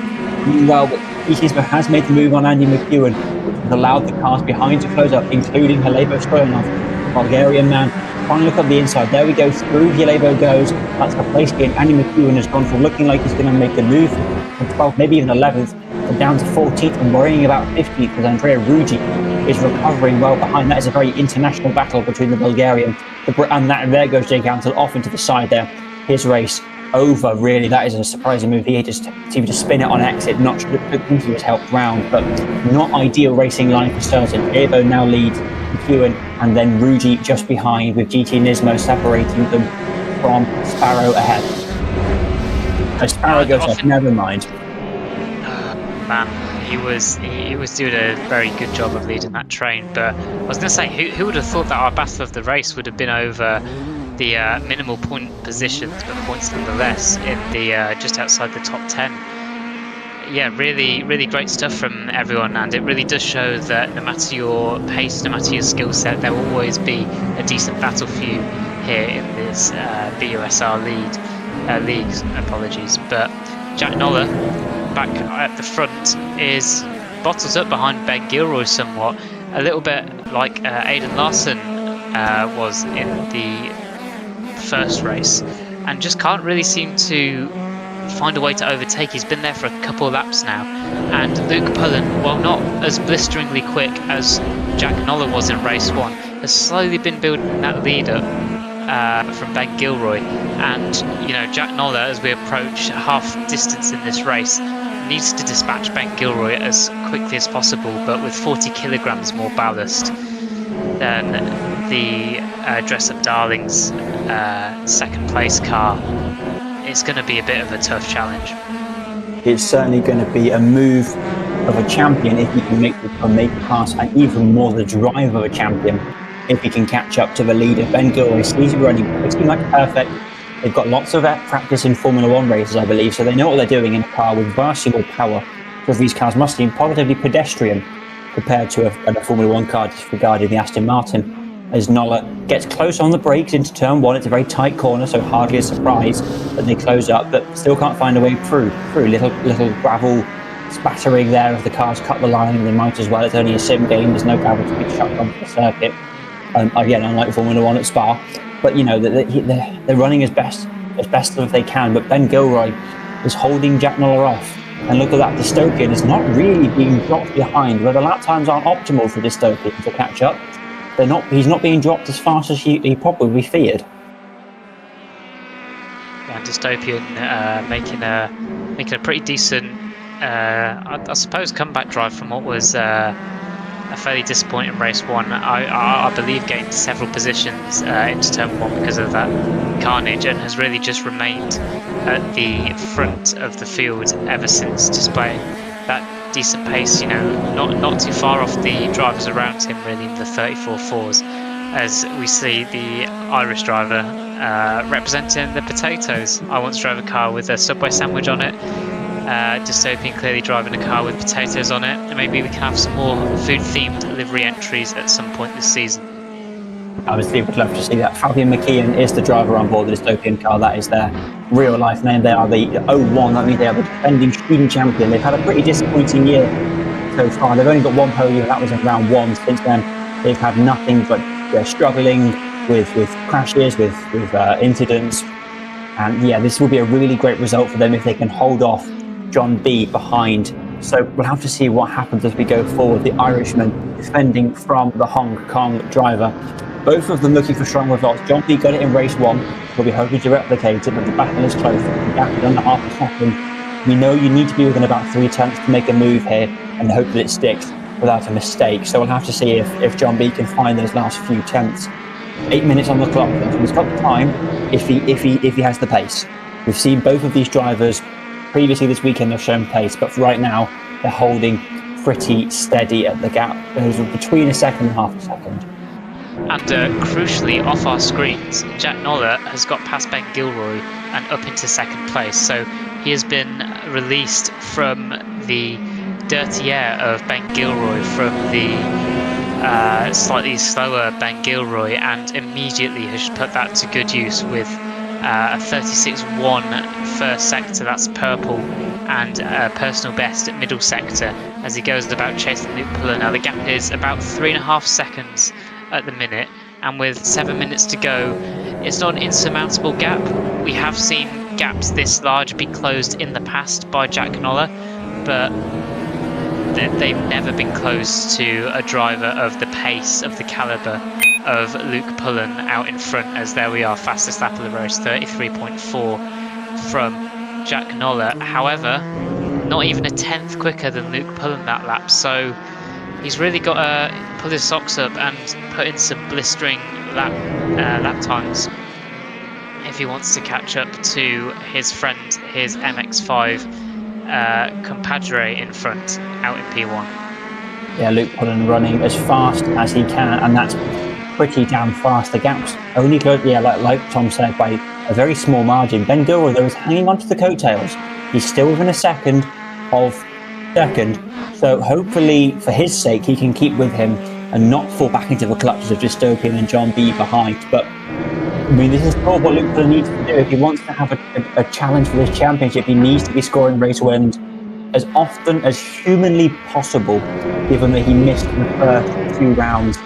doing well, but GT Nismo has made the move on Andy McEwen, which has allowed the cars behind to close up, including Halebo Stoyanov, the Bulgarian man. Final look on the inside. There we go. Through Halebo goes. That's the place gain. Andy McEwen has gone from looking like he's going to make the move from 12th, maybe even 11th, and down to 14th and worrying about 15th, as Andrea Ruggi is recovering well behind. That is a very international battle between the Bulgarian and there goes Jake Ansel off into the side there. His race over, really. That is a surprising move. He just seemed to spin it on exit, not sure that he was helped round, but not ideal racing line for certain. Halebo now leads McEwen, and then Ruggi just behind, with GT Nismo separating them from Sparrow ahead. So Sparrow goes off, never mind.
Man, he was doing a very good job of leading that train, but I was going to say, who would have thought that our battle of the race would have been over the minimal point positions, but points nonetheless, in the just outside the top 10. Yeah, really great stuff from everyone, and it really does show that no matter your pace, no matter your skill set, there will always be a decent battle for you here in this BUSR leagues. Apologies, but Jack Noller back at the front is bottled up behind Ben Gilroy somewhat, a little bit like Aiden Larson was in the first race, and just can't really seem to find a way to overtake. He's been there for a couple of laps now, and Luke Pullen, while not as blisteringly quick as Jack Noller was in race 1, has slowly been building that lead up from Ben Gilroy. And Jack Noller, as we approach half distance in this race, needs to dispatch Ben Gilroy as quickly as possible, but with 40 kilograms more ballast than the Dress Up Darlings second place car. It's going to be a bit of a tough challenge.
It's certainly going to be a move of a champion if he can make the pass, and even more the drive of a champion if he can catch up to the leader. Ben Gilroy seems to be running pretty much perfect. They've got lots of practice in Formula 1 races, I believe, so they know what they're doing in a car with vastly more power, because these cars must seem positively pedestrian compared to a Formula 1 car, disregarding the Aston Martin. as Nola gets close on the brakes into turn 1. It's a very tight corner, so hardly a surprise that they close up, but still can't find a way through. Little gravel spattering there. If the cars cut the line, they might as well. It's only a sim game. There's no gravel to be chucked onto the circuit. Again, unlike Formula 1 at Spa. But, you know, they're running as best as they can. But Ben Gilroy is holding Jack Nola off. And look at that, Dystopian is not really being dropped behind, where the lap times aren't optimal for Dystopian to catch up. He's not being dropped as fast as he probably feared.
Yeah, Dystopian making a pretty decent, I suppose, comeback drive from what was a fairly disappointing race 1. I believe gained several positions into turn 1 because of that carnage, and has really just remained at the front of the field ever since, displaying that decent pace, you know, not too far off the drivers around him, really, in the 34.4s, as we see the Irish driver representing the potatoes. I once drove a car with a Subway sandwich on it. Dystopian clearly driving a car with potatoes on it, and maybe we can have some more food-themed livery entries at some point this season.
Obviously, would love to see that. Fabian McKeon is the driver on board the Dystopian car. That is their real-life name. They are the 01. That means they are the defending student champion. They've had a pretty disappointing year so far. They've only got one podium. That was in round 1. Since then, they've had nothing but they're struggling with crashes, with incidents. And yeah, this will be a really great result for them if they can hold off John B behind. So we'll have to see what happens as we go forward. The Irishman defending from the Hong Kong driver. Both of them looking for strong results. John B got it in race 1. We'll be hoping to replicate it, but the battle is close. The gap is under half a second. We know you need to be within about 3 tenths to make a move here and hope that it sticks without a mistake. So we'll have to see if John B can find those last few tenths. 8 minutes on the clock. He's got the time if he has the pace. We've seen both of these drivers previously this weekend have shown pace, but for right now they're holding pretty steady at the gap. There's between a second and half a second.
And crucially, off our screens, Jack Nola has got past Ben Gilroy and up into second place. So he has been released from the dirty air of Ben Gilroy, from the slightly slower Ben Gilroy, and immediately has put that to good use with a 36.1 first sector, that's purple, and a personal best at middle sector as he goes about chasing Luke Pullen. Now the gap is about 3.5 seconds at the minute, and with 7 minutes to go, it's not an insurmountable gap. We have seen gaps this large be closed in the past by Jack Nola, but they've never been closed to a driver of the pace, of the calibre of Luke Pullen out in front, as there we are, fastest lap of the race, 33.4 from Jack Nola. However, not even a tenth quicker than Luke Pullen that lap, so he's really got to pull his socks up and put in some blistering lap times if he wants to catch up to his friend, his MX-5 compadre in front out in P1.
Yeah, Luke Pullen running as fast as he can, and that's pretty damn fast. The gap's only goes, like Tom said, by a very small margin. Ben Gilroy, though, is hanging onto the coattails. He's still within a second of second, so hopefully for his sake he can keep with him and not fall back into the clutches of Dystopian and John B behind. But I mean, this is all what Luke Pullen needs to do if he wants to have a challenge for this championship. He needs to be scoring race wins as often as humanly possible, given that he missed the first 2 rounds.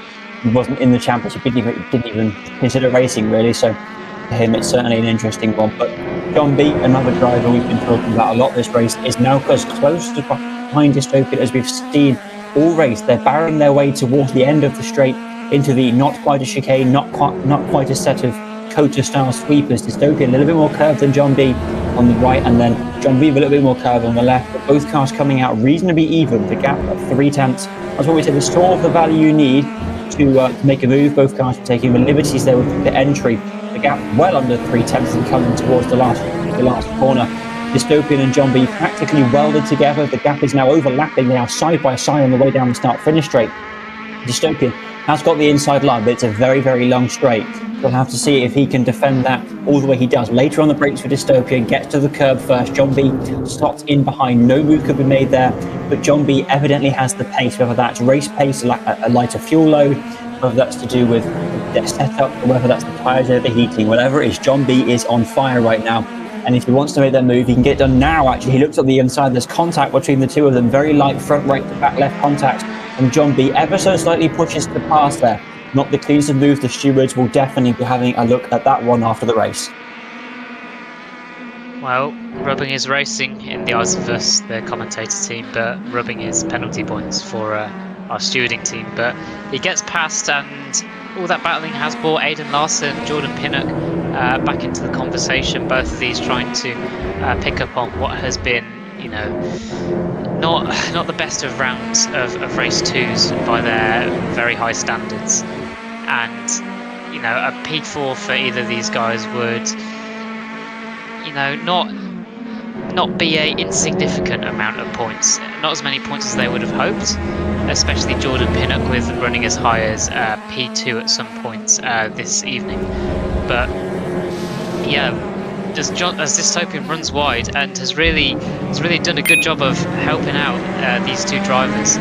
He wasn't in the championship, didn't even consider racing really, so for him it's certainly an interesting one. But John B, another driver we've been talking about a lot this race, is now as close to behind Dystopian as we've seen all race. They're barreling their way towards the end of the straight into the not quite a chicane, not quite a set of Cota-style sweepers. Dystopian a little bit more curved than John B on the right, and then John B a little bit more curved on the left, but both cars coming out reasonably even. The gap of 3 tenths. That's what we said, the store of the value you need to make a move. Both cars are taking the liberties there with the entry. The gap well under 3 tenths and coming towards the last corner. Dystopian and John B practically welded together. The gap is now overlapping. They are side by side on the way down the start-finish straight. Dystopian has got the inside line, but it's a very, very long straight. We'll have to see if he can defend that all the way he does. Later on the brakes for Dystopian, gets to the curb first. John B slots in behind. No move could be made there, but John B evidently has the pace, whether that's race pace, a lighter fuel load, whether that's to do with their setup, or whether that's the tyres overheating, whatever it is, John B is on fire right now. And if he wants to make that move, he can get it done now, actually. He looks at the inside, there's contact between the two of them, very light front right to back left contact. And John B ever so slightly pushes the pass there. Not the cleanest of moves. The stewards will definitely be having a look at that one after the race.
Well, rubbing is racing in the eyes of us, the commentator team, but rubbing is penalty points for our stewarding team. But he gets past, and all that battling has brought Aidan Larson, Jordan Pinnock back into the conversation. Both of these trying to pick up on what has been, not the best of rounds of race twos by their very high standards. And a P4 for either of these guys would not be a insignificant amount of points, not as many points as they would have hoped, especially Jordan Pinnock with running as high as P2 at some points this evening. But yeah, as Dystopian runs wide and has really done a good job of helping out these two drivers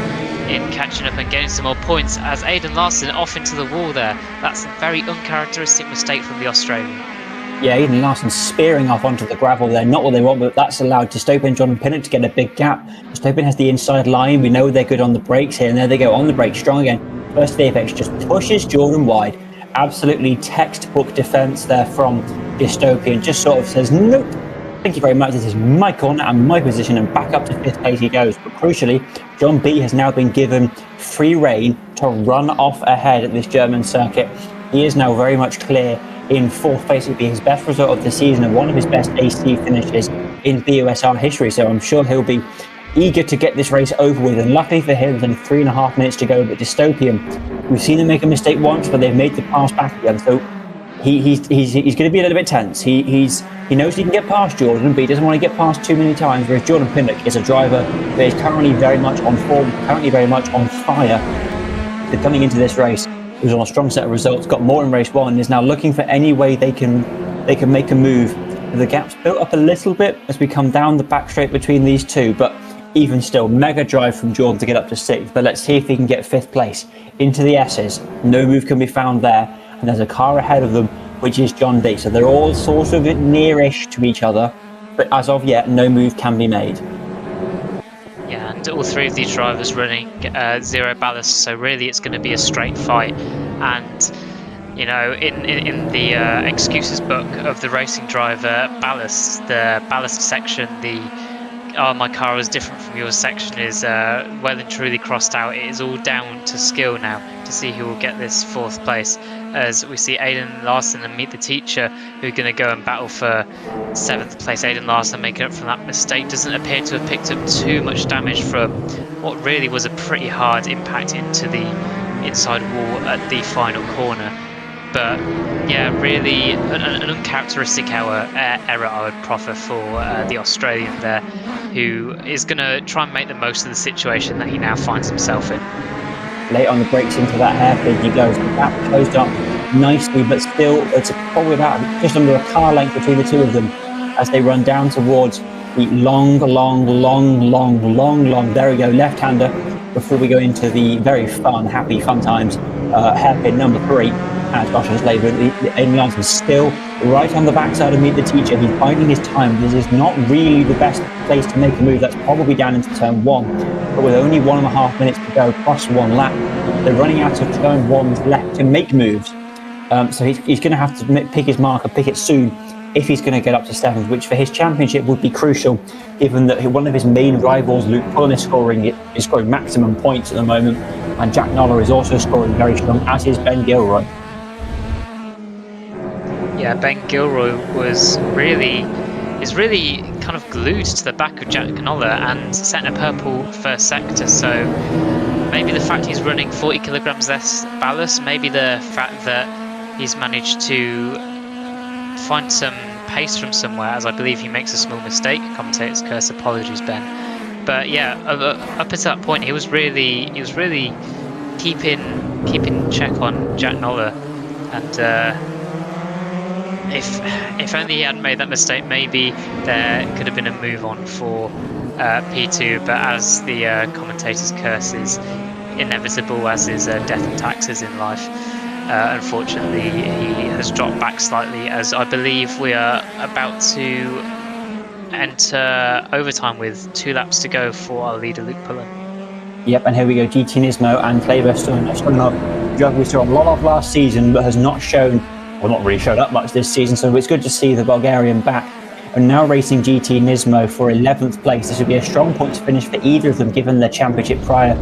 in catching up and getting some more points, as Aidan Larson off into the wall there. That's a very uncharacteristic mistake from the Australian.
Yeah, Aidan Larson spearing off onto the gravel there. Not what they want, but that's allowed Dystopian and Jordan Pinnock to get a big gap. Dystopian has the inside line. We know they're good on the brakes here, and there they go on the brakes, strong again. First the apex just pushes Jordan wide. Absolutely textbook defence there from Dystopian. Just sort of says, nope, thank you very much. This is my corner and my position, and back up to 5th place he goes. But crucially, John B has now been given free rein to run off ahead at this German circuit. He is now very much clear in 4th place. It would be his best result of the season and one of his best AC finishes in BUSR history. So I'm sure he'll be eager to get this race over with. And luckily for him, there's only 3.5 minutes to go. But Dystopian, we've seen him make a mistake once, but they've made the pass back again. So he's going to be a little bit tense. He knows he can get past Jordan, but he doesn't want to get past too many times. Whereas Jordan Pinnock is a driver that is currently very much on form, currently very much on fire. They're coming into this race. He was on a strong set of results, got more in race 1, and is now looking for any way they can make a move. The gap's built up a little bit as we come down the back straight between these two, but even still, mega drive from Jordan to get up to 6th. But let's see if he can get 5th place into the S's. No move can be found there, and there's a car ahead of them, which is John D. So they're all sort of nearish to each other, but as of yet, no move can be made.
Yeah, and all three of these drivers running zero ballast, so really it's going to be a straight fight. And in the excuses book of the racing driver, the ballast section, my car is different from yours section is well and truly crossed out. It is all down to skill now to see who will get this 4th place, as we see Aidan Larson and Meet the Teacher, who are going to go and battle for 7th place. Aidan Larson making up from that mistake, doesn't appear to have picked up too much damage from what really was a pretty hard impact into the inside wall at the final corner. But yeah, really an uncharacteristic error I would proffer for the Australian there, who is going to try and make the most of the situation that he now finds himself in.
Late on the brakes into that hairpin he goes. The gap closed up nicely, but still it's probably about just under a car length between the two of them as they run down towards the long, there we go, left-hander, before we go into the very fun times, hairpin number 3 at Oschersleben. Aidan Larson still right on the backside of Meet the Teacher. He's biding his time. This is not really the best place to make a move. That's probably down into turn 1. But with only 1.5 minutes to go plus 1 lap, they're running out of turn 1s left to make moves. So he's going to have to pick his marker, pick it soon, if he's going to get up to 7th, which for his championship would be crucial, given that one of his main rivals, Luke Pullen, is scoring maximum points at the moment, and Jack Noller is also scoring very strong, as is Ben Gilroy.
Yeah, Ben Gilroy is really kind of glued to the back of Jack Noller and set a purple first sector. So maybe the fact he's running 40 kilograms less ballast, maybe the fact that he's managed to find some pace from somewhere, as I believe he makes a small mistake. Commentator's curse, apologies, Ben. But yeah, up to that point, he was really keeping check on Jack Noller, and if only he hadn't made that mistake, maybe there could have been a move on for P2. But as the commentator's curse is inevitable as is death and taxes in life. Unfortunately, he has dropped back slightly, as I believe we are about to enter overtime with 2 laps to go for our leader, Luke Pullen.
Yep, and here we go, GT Nismo and Kleber Stoyanov, drug we saw a lot of last season, but has not shown, well, not really showed up much this season, so it's good to see the Bulgarian back. And now racing GT Nismo for 11th place. This would be a strong point to finish for either of them, given their championship prior.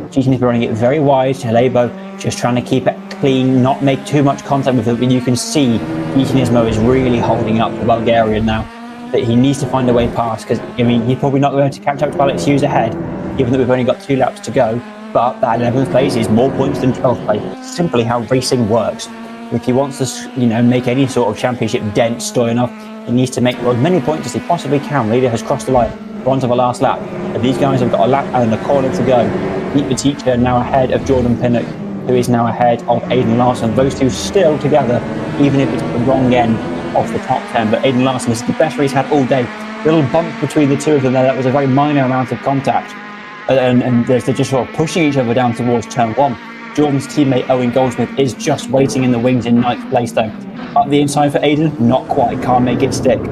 GT Nismo running it very wide, Helebo just trying to keep it clean, not make too much contact with it, but you can see GT Nismo is really holding up the Bulgarian now. That he needs to find a way past, because I mean he's probably not going to catch up to Alex Hughes ahead, given that we've only got 2 laps to go. But that 11th place is more points than 12th place. It's simply how racing works. If he wants to, make any sort of championship dent, Stoyanov, he needs to make as many points as he possibly can. Leader has crossed the line. We're on to the last lap. But these guys have got a lap and a corner to go. Pete the teacher now ahead of Jordan Pinnock, who is now ahead of Aidan Larson. Those two still together, even if it's the wrong end off the top 10. But Aidan Larson, this is the best race had all day. Little bump between the two of them there. That was a very minor amount of contact. And they're just sort of pushing each other down towards turn 1. Jordan's teammate Owen Goldsmith is just waiting in the wings in 9th place though. Up the inside for Aidan, not quite, can't make it stick.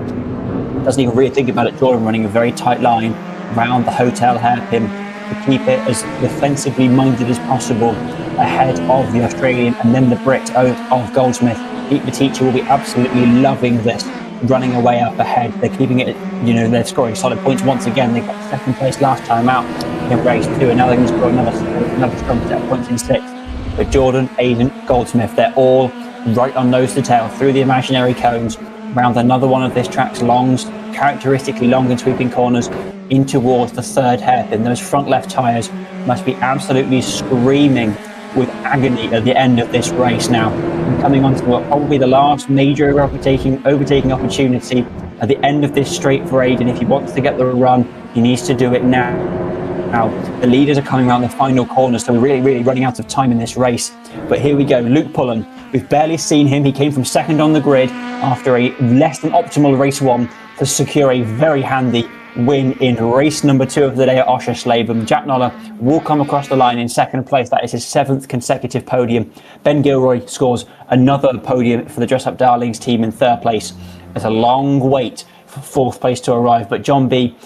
Doesn't even really think about it. Jordan running a very tight line around the hotel hairpin to keep it as defensively minded as possible ahead of the Australian and then the Brit of Goldsmith. Pete the teacher will be absolutely loving this, running away up ahead. They're keeping it, they're scoring solid points once again. They got 2nd place last time out in race 2, and now they're going to score another strong set of points in 6th. But Jordan, Aidan, Goldsmith, they're all right on nose to tail through the imaginary cones, round another one of this track's longs, characteristically long and sweeping corners, in towards the 3rd hairpin. Those front left tyres must be absolutely screaming with agony at the end of this race now. And coming on to probably the last major overtaking opportunity at the end of this straight for Aidan. If he wants to get the run, he needs to do it now. Now, the leaders are coming around the final corner, so we're really running out of time in this race. But here we go, Luke Pullen. We've barely seen him. He came from 2nd on the grid after a less than optimal race 1 to secure a very handy win in race number 2 of the day at Oschersleben. Jack Noller will come across the line in 2nd place. That is his 7th consecutive podium. Ben Gilroy scores another podium for the Dress Up Darlings team in 3rd place. It's a long wait for 4th place to arrive, but John B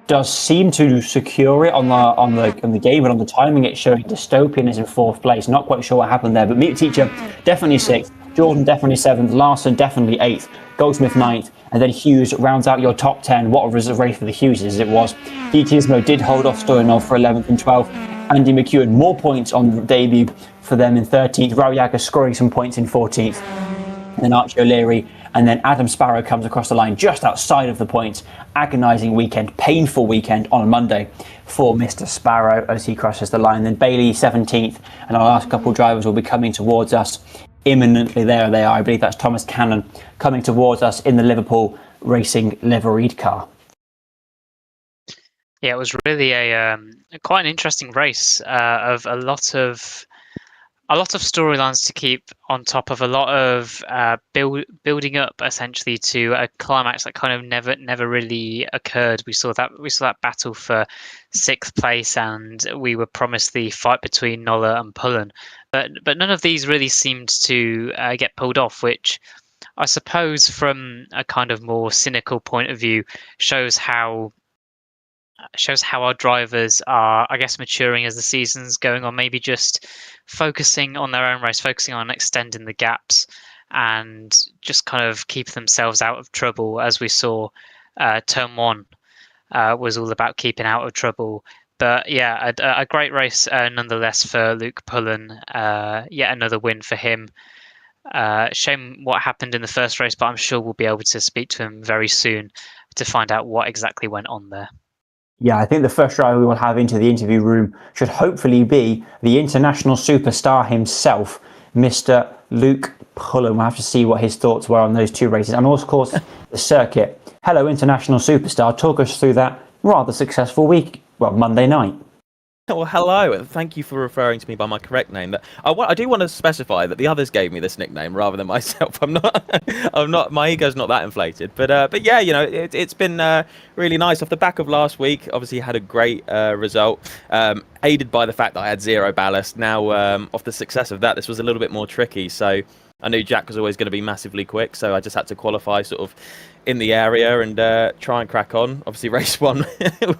does seem to secure it on the game, but on the timing it's showing Dystopian is in 4th place. Not quite sure what happened there, but Meet the Teacher definitely 6th, Jordan definitely 7th, Larson definitely 8th, Goldsmith 9th, and then Hughes rounds out your top 10. What a race for the Hugheses it was. GTismo did hold off Stoyanov for 11th and 12th. Andy McEwen, more points on debut for them in 13th. Raoyaga scoring some points in 14th. And then Archie O'Leary, and then Adam Sparrow comes across the line just outside of the points. Agonising weekend, painful weekend on a Monday for Mr. Sparrow as he crosses the line. Then Bailey 17th, and our last couple of drivers will be coming towards us imminently. There they are. I believe that's Thomas Cannon coming towards us in the Liverpool Racing liveried car.
Yeah, it was really a quite an interesting race of a lot of storylines to keep on top of, a lot of building up essentially to a climax that kind of never really occurred. We saw that battle for 6th place, and we were promised the fight between Noller and Pullen, but none of these really seemed to get pulled off, which I suppose from a kind of more cynical point of view shows how our drivers are, I guess, maturing as the season's going on, maybe just focusing on their own race, focusing on extending the gaps and just kind of keep themselves out of trouble. As we saw, turn 1 was all about keeping out of trouble. But yeah, a great race nonetheless for Luke Pullen. Yet another win for him. Shame what happened in the first race, but I'm sure we'll be able to speak to him very soon to find out what exactly went on there.
Yeah, I think the first driver we will have into the interview room should hopefully be the international superstar himself, Mr. Luke Pullen. We'll have to see what his thoughts were on those 2 races. And of course, the circuit. Hello, international superstar. Talk us through that rather successful week. Well, Monday night.
Well, hello, and thank you for referring to me by my correct name. I do want to specify that the others gave me this nickname rather than myself. I'm not, I'm not. My ego's not that inflated. But yeah, it's been really nice off the back of last week. Obviously, had a great result, aided by the fact that I had zero ballast. Now, off the success of that, this was a little bit more tricky. So I knew Jack was always going to be massively quick, so I just had to qualify sort of in the area and try and crack on. Obviously, race one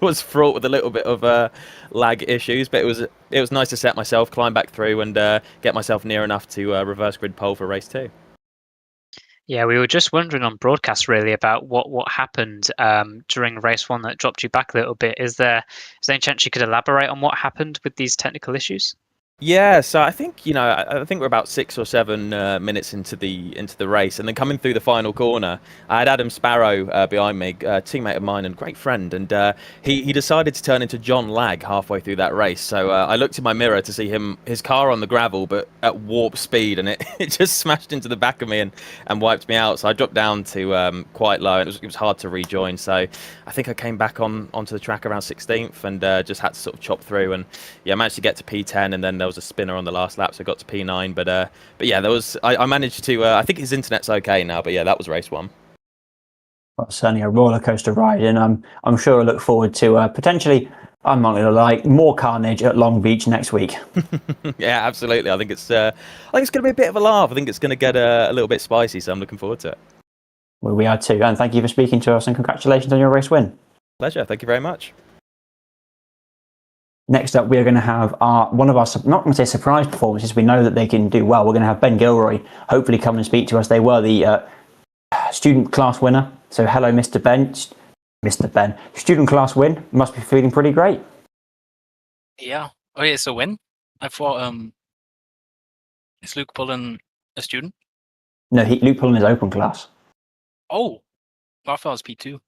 was fraught with a little bit of lag issues, but it was nice to set myself, climb back through, and get myself near enough to reverse grid pole for race two.
Yeah, we were just wondering on broadcast really about what happened during race one that dropped you back a little bit. Is there any chance you could elaborate on what happened with these technical issues?
Yeah, so I think I think we're about 6 or 7 minutes into the race, and then coming through the final corner, I had Adam Sparrow behind me, a teammate of mine and great friend, and he decided to turn into John Lag halfway through that race. So I looked in my mirror to see his car on the gravel, but at warp speed, and it just smashed into the back of me and wiped me out. So I dropped down to quite low, and it was hard to rejoin. So I think I came back onto the track around 16th, and just had to sort of chop through, and yeah, I managed to get to P10, and then there was a spinner on the last lap, so I got to P9. But yeah, I managed to. I think his internet's okay now. But yeah, that was race one.
Well, certainly a roller coaster ride, and I'm sure I look forward to potentially. I'm not gonna lie, more carnage at Long Beach next week.
Yeah, absolutely. I think it's going to be a bit of a laugh. I think it's going to get a little bit spicy, so I'm looking forward to it.
Well, we are too, and thank you for speaking to us, and congratulations on your race win.
Pleasure. Thank you very much.
Next up, we are going to have one of our, not going to say surprise performances, we know that they can do well. We're going to have Ben Gilroy hopefully come and speak to us. They were the student class winner. So hello, Mr. Ben. Mr. Ben. Student class win. Must be feeling pretty great.
Yeah. Oh, yeah, it's a win? I thought, is Luke Pullen a student?
No, Luke Pullen is open class.
Oh, I thought it was P2.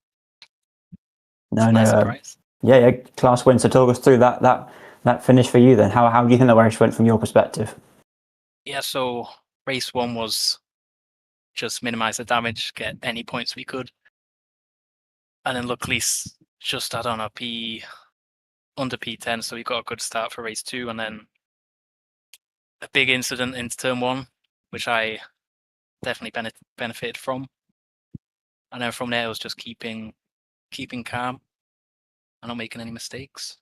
No,
Nice surprise.
Yeah, class win. So talk us through that finish for you then. How do you think the race went from your perspective?
Yeah, so race one was just minimize the damage, get any points we could. And then luckily just had on a under P10, so we got a good start for race two, and then a big incident into turn one, which I definitely benefited from. And then from there it was just keeping calm and not making any mistakes.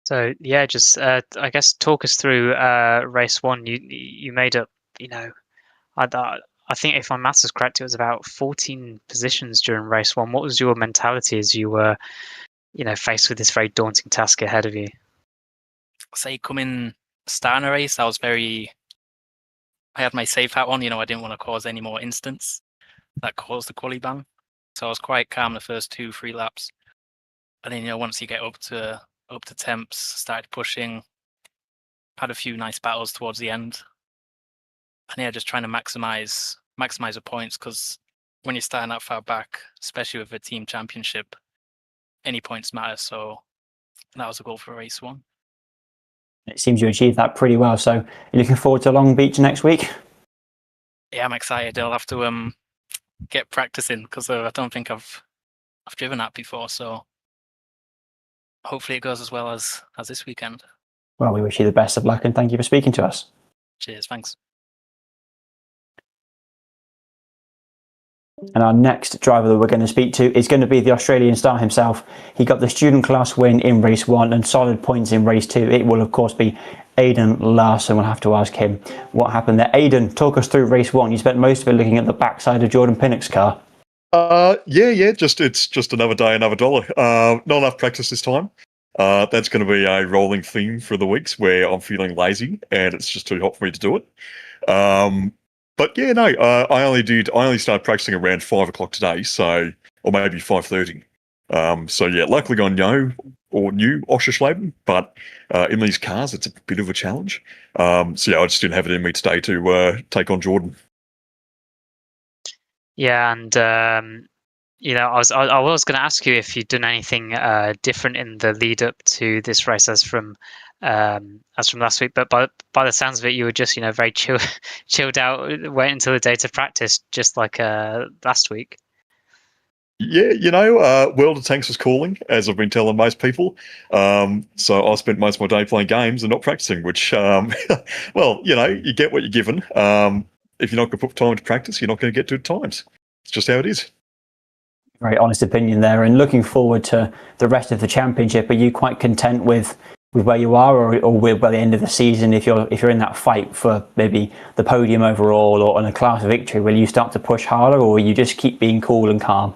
So yeah, just I guess talk us through race one. You made up, I think if my maths is correct, it was about 14 positions during race one. What was your mentality as you were, faced with this very daunting task ahead of you?
Say starting a race, I had my safe hat on. I didn't want to cause any more instants that caused the quali ban. So I was quite calm the first 2-3 laps. And then, once you get up to temps, started pushing, had a few nice battles towards the end. And yeah, just trying to maximize the points, because when you're starting that far back, especially with a team championship, any points matter. So that was the goal for race one.
It seems you achieved that pretty well. So you're looking forward to Long Beach next week?
Yeah, I'm excited. I'll have to get practicing, because I don't think I've driven that before. So hopefully it goes as well as this weekend.
Well, we wish you the best of luck, and thank you for speaking to us.
Cheers, thanks.
And our next driver that we're going to speak to is going to be the Australian star himself. He got the student class win in race one and solid points in race two. It will, of course, be Aidan Larson. We'll have to ask him what happened there. Aidan, talk us through race one. You spent most of it looking at the backside of Jordan Pinnock's car.
Yeah. It's just another day, another dollar. Not enough practice this time. That's going to be a rolling theme for the weeks where I'm feeling lazy and it's just too hot for me to do it. But yeah, no, I only started practicing around 5 o'clock today, or maybe 5:30. So yeah, luckily got new Oschersleben, but in these cars, it's a bit of a challenge. So yeah, I just didn't have it in me today to take on Jordan.
Yeah, and I was going to ask you if you'd done anything different in the lead up to this race as from last week, but by the sounds of it, you were just very chilled out, wait until the day to practice, just like last week.
Yeah, World of Tanks was calling, as I've been telling most people. So I spent most of my day playing games and not practicing, which, well, you get what you're given. If you're not going to put time into practice, you're not going to get to times. It's just how it is.
Very honest opinion there. And looking forward to the rest of the championship, are you quite content with where you are, or with by the end of the season, if you're in that fight for maybe the podium overall or on a class victory, will you start to push harder, or will you just keep being cool and calm?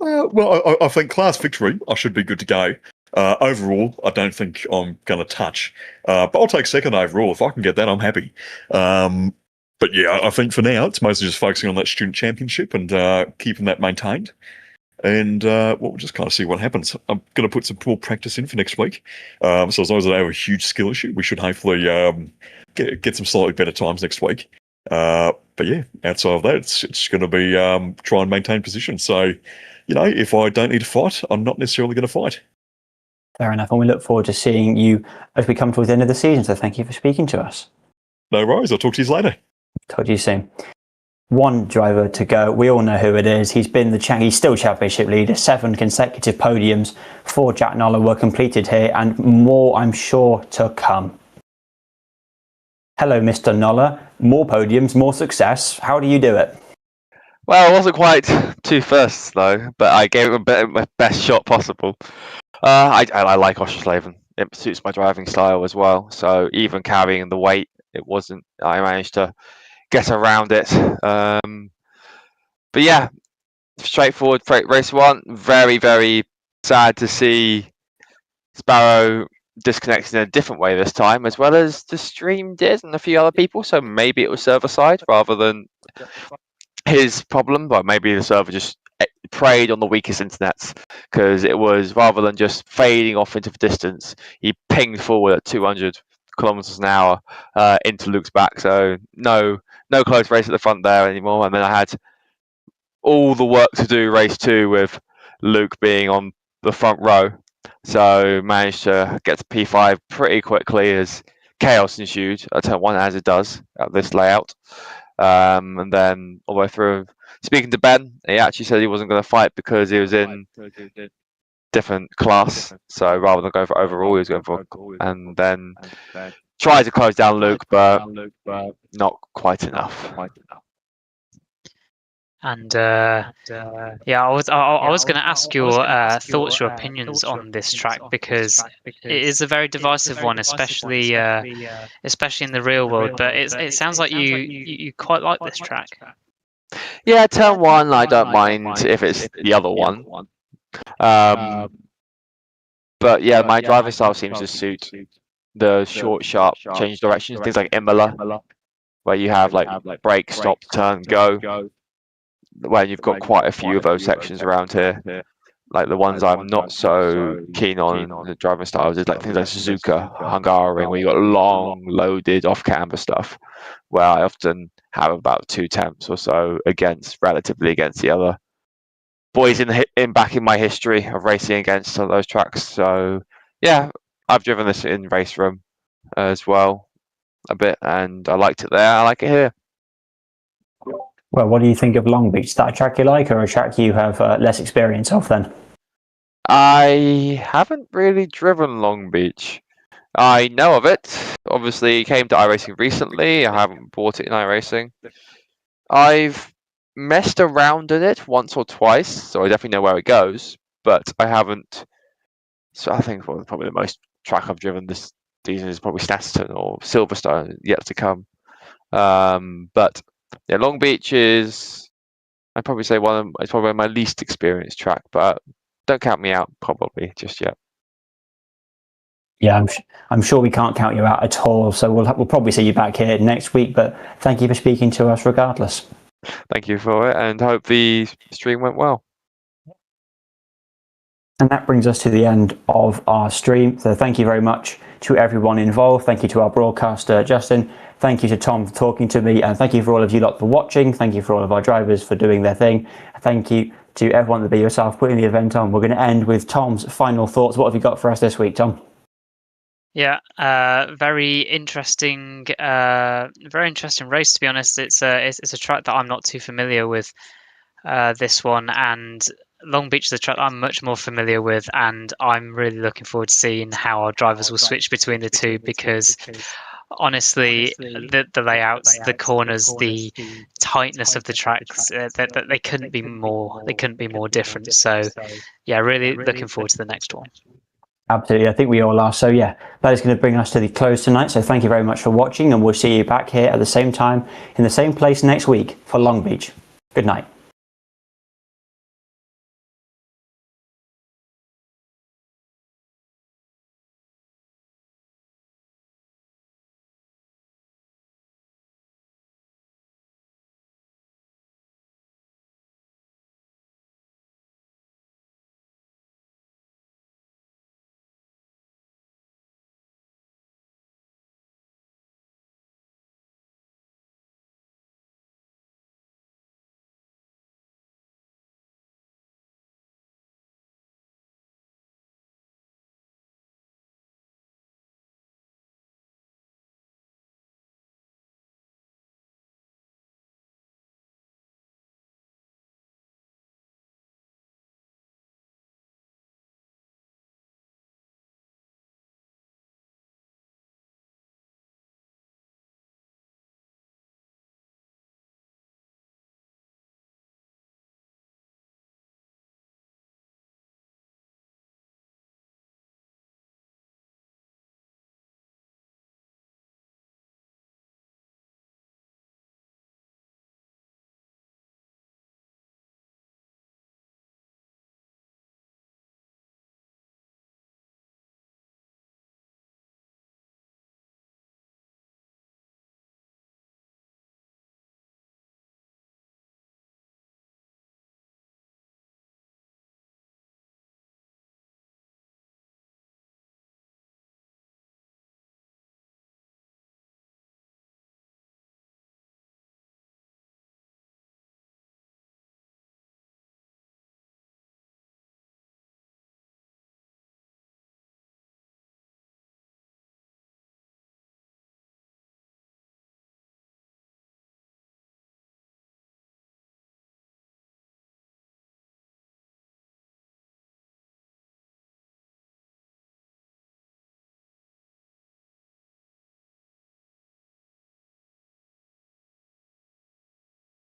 Well, I think class victory, I should be good to go. Overall, I don't think I'm going to touch. But I'll take second overall. If I can get that, I'm happy. But yeah, I think for now, it's mostly just focusing on that student championship and keeping that maintained. And we'll just kind of see what happens. I'm going to put some more practice in for next week. So as long as I don't have a huge skill issue, we should hopefully get some slightly better times next week. But yeah, outside of that, it's going to be try and maintain position. So, if I don't need to fight, I'm not necessarily going to fight.
Fair enough. And we look forward to seeing you as we come towards the end of the season. So thank you for speaking to us.
No worries. I'll talk to you later.
Talk to you soon. One driver to go. We all know who it is. He's still championship leader. 7 consecutive podiums for Jack Noller were completed here, and more, I'm sure, to come. Hello, Mr. Noller. More podiums, more success. How do you do it?
Well, I wasn't quite 2 firsts though, but I gave it my best shot possible. I like Oschersleben. It suits my driving style as well. So even carrying the weight, I managed to get around it. But yeah, straightforward race 1. Very, very sad to see Sparrow disconnected in a different way this time, as well as the stream did and a few other people. So maybe it was server side rather than his problem, but maybe the server just preyed on the weakest internets, because it was, rather than just fading off into the distance, he pinged forward at 200 kilometers an hour into Luke's back. So no close race at the front there anymore. And then I had all the work to do race 2 with Luke being on the front row. So managed to get to P5 pretty quickly as chaos ensued at turn 1, as it does at this layout. And then all the way through, speaking to Ben, he actually said he wasn't going to fight because he was in different class. So rather than go for overall, he was going for, and then tried to close down Luke, but not quite enough.
And yeah, I was going to ask your thoughts, your opinions on this track, because it is a very divisive one, especially in the real world. But it sounds like you quite like this track.
Yeah, turn 1, I don't mind if it's the other one. But yeah, my driving style seems to suit the short, sharp change directions, things like Imola, where you have like brake, stop, turn, go. Where you've got quite a few of those sections around here. Like the ones I'm not so keen on the driving styles is like things like Suzuka, Hungaroring, where you got long, loaded off-camber stuff, where I often have about 2 temps or so relatively against the other boys back in my history of racing against those tracks. So yeah, I've driven this in race room as well a bit, and I liked it there. I like it here.
Well, what do you think of Long Beach? Is that a track you like, or a track you have less experience of then?
I haven't really driven Long Beach. I know of it. Obviously, came to iRacing recently. I haven't bought it in iRacing. I've messed around in it once or twice, so I definitely know where it goes, but I haven't. So I think probably the most track I've driven this season is probably Snatterton or Silverstone, yet to come. But yeah, Long Beach is, I'd probably say it's probably my least experienced track, but don't count me out probably just yet.
Yeah, I'm sure we can't count you out at all. So we'll probably see you back here next week. But thank you for speaking to us regardless.
Thank you for it, and hope the stream went well.
And that brings us to the end of our stream. So thank you very much to everyone involved. Thank you to our broadcaster, Justin. Thank you to Tom for talking to me. And thank you for all of you lot for watching. Thank you for all of our drivers for doing their thing. Thank you to everyone at the BUSR putting the event on. We're going to end with Tom's final thoughts. What have you got for us this week, Tom?
Yeah, very interesting race, to be honest. It's a track that I'm not too familiar with, this one, and Long Beach is a track I'm much more familiar with, and I'm really looking forward to seeing how our drivers will switch between the two, because honestly, the layouts, the corners, the tightness of the tracks, that they couldn't be more different. So yeah, really looking forward to the next one.
Absolutely, I think we all are. So yeah, that is going to bring us to the close tonight. So thank you very much for watching, and we'll see you back here at the same time in the same place next week for Long Beach. Good night.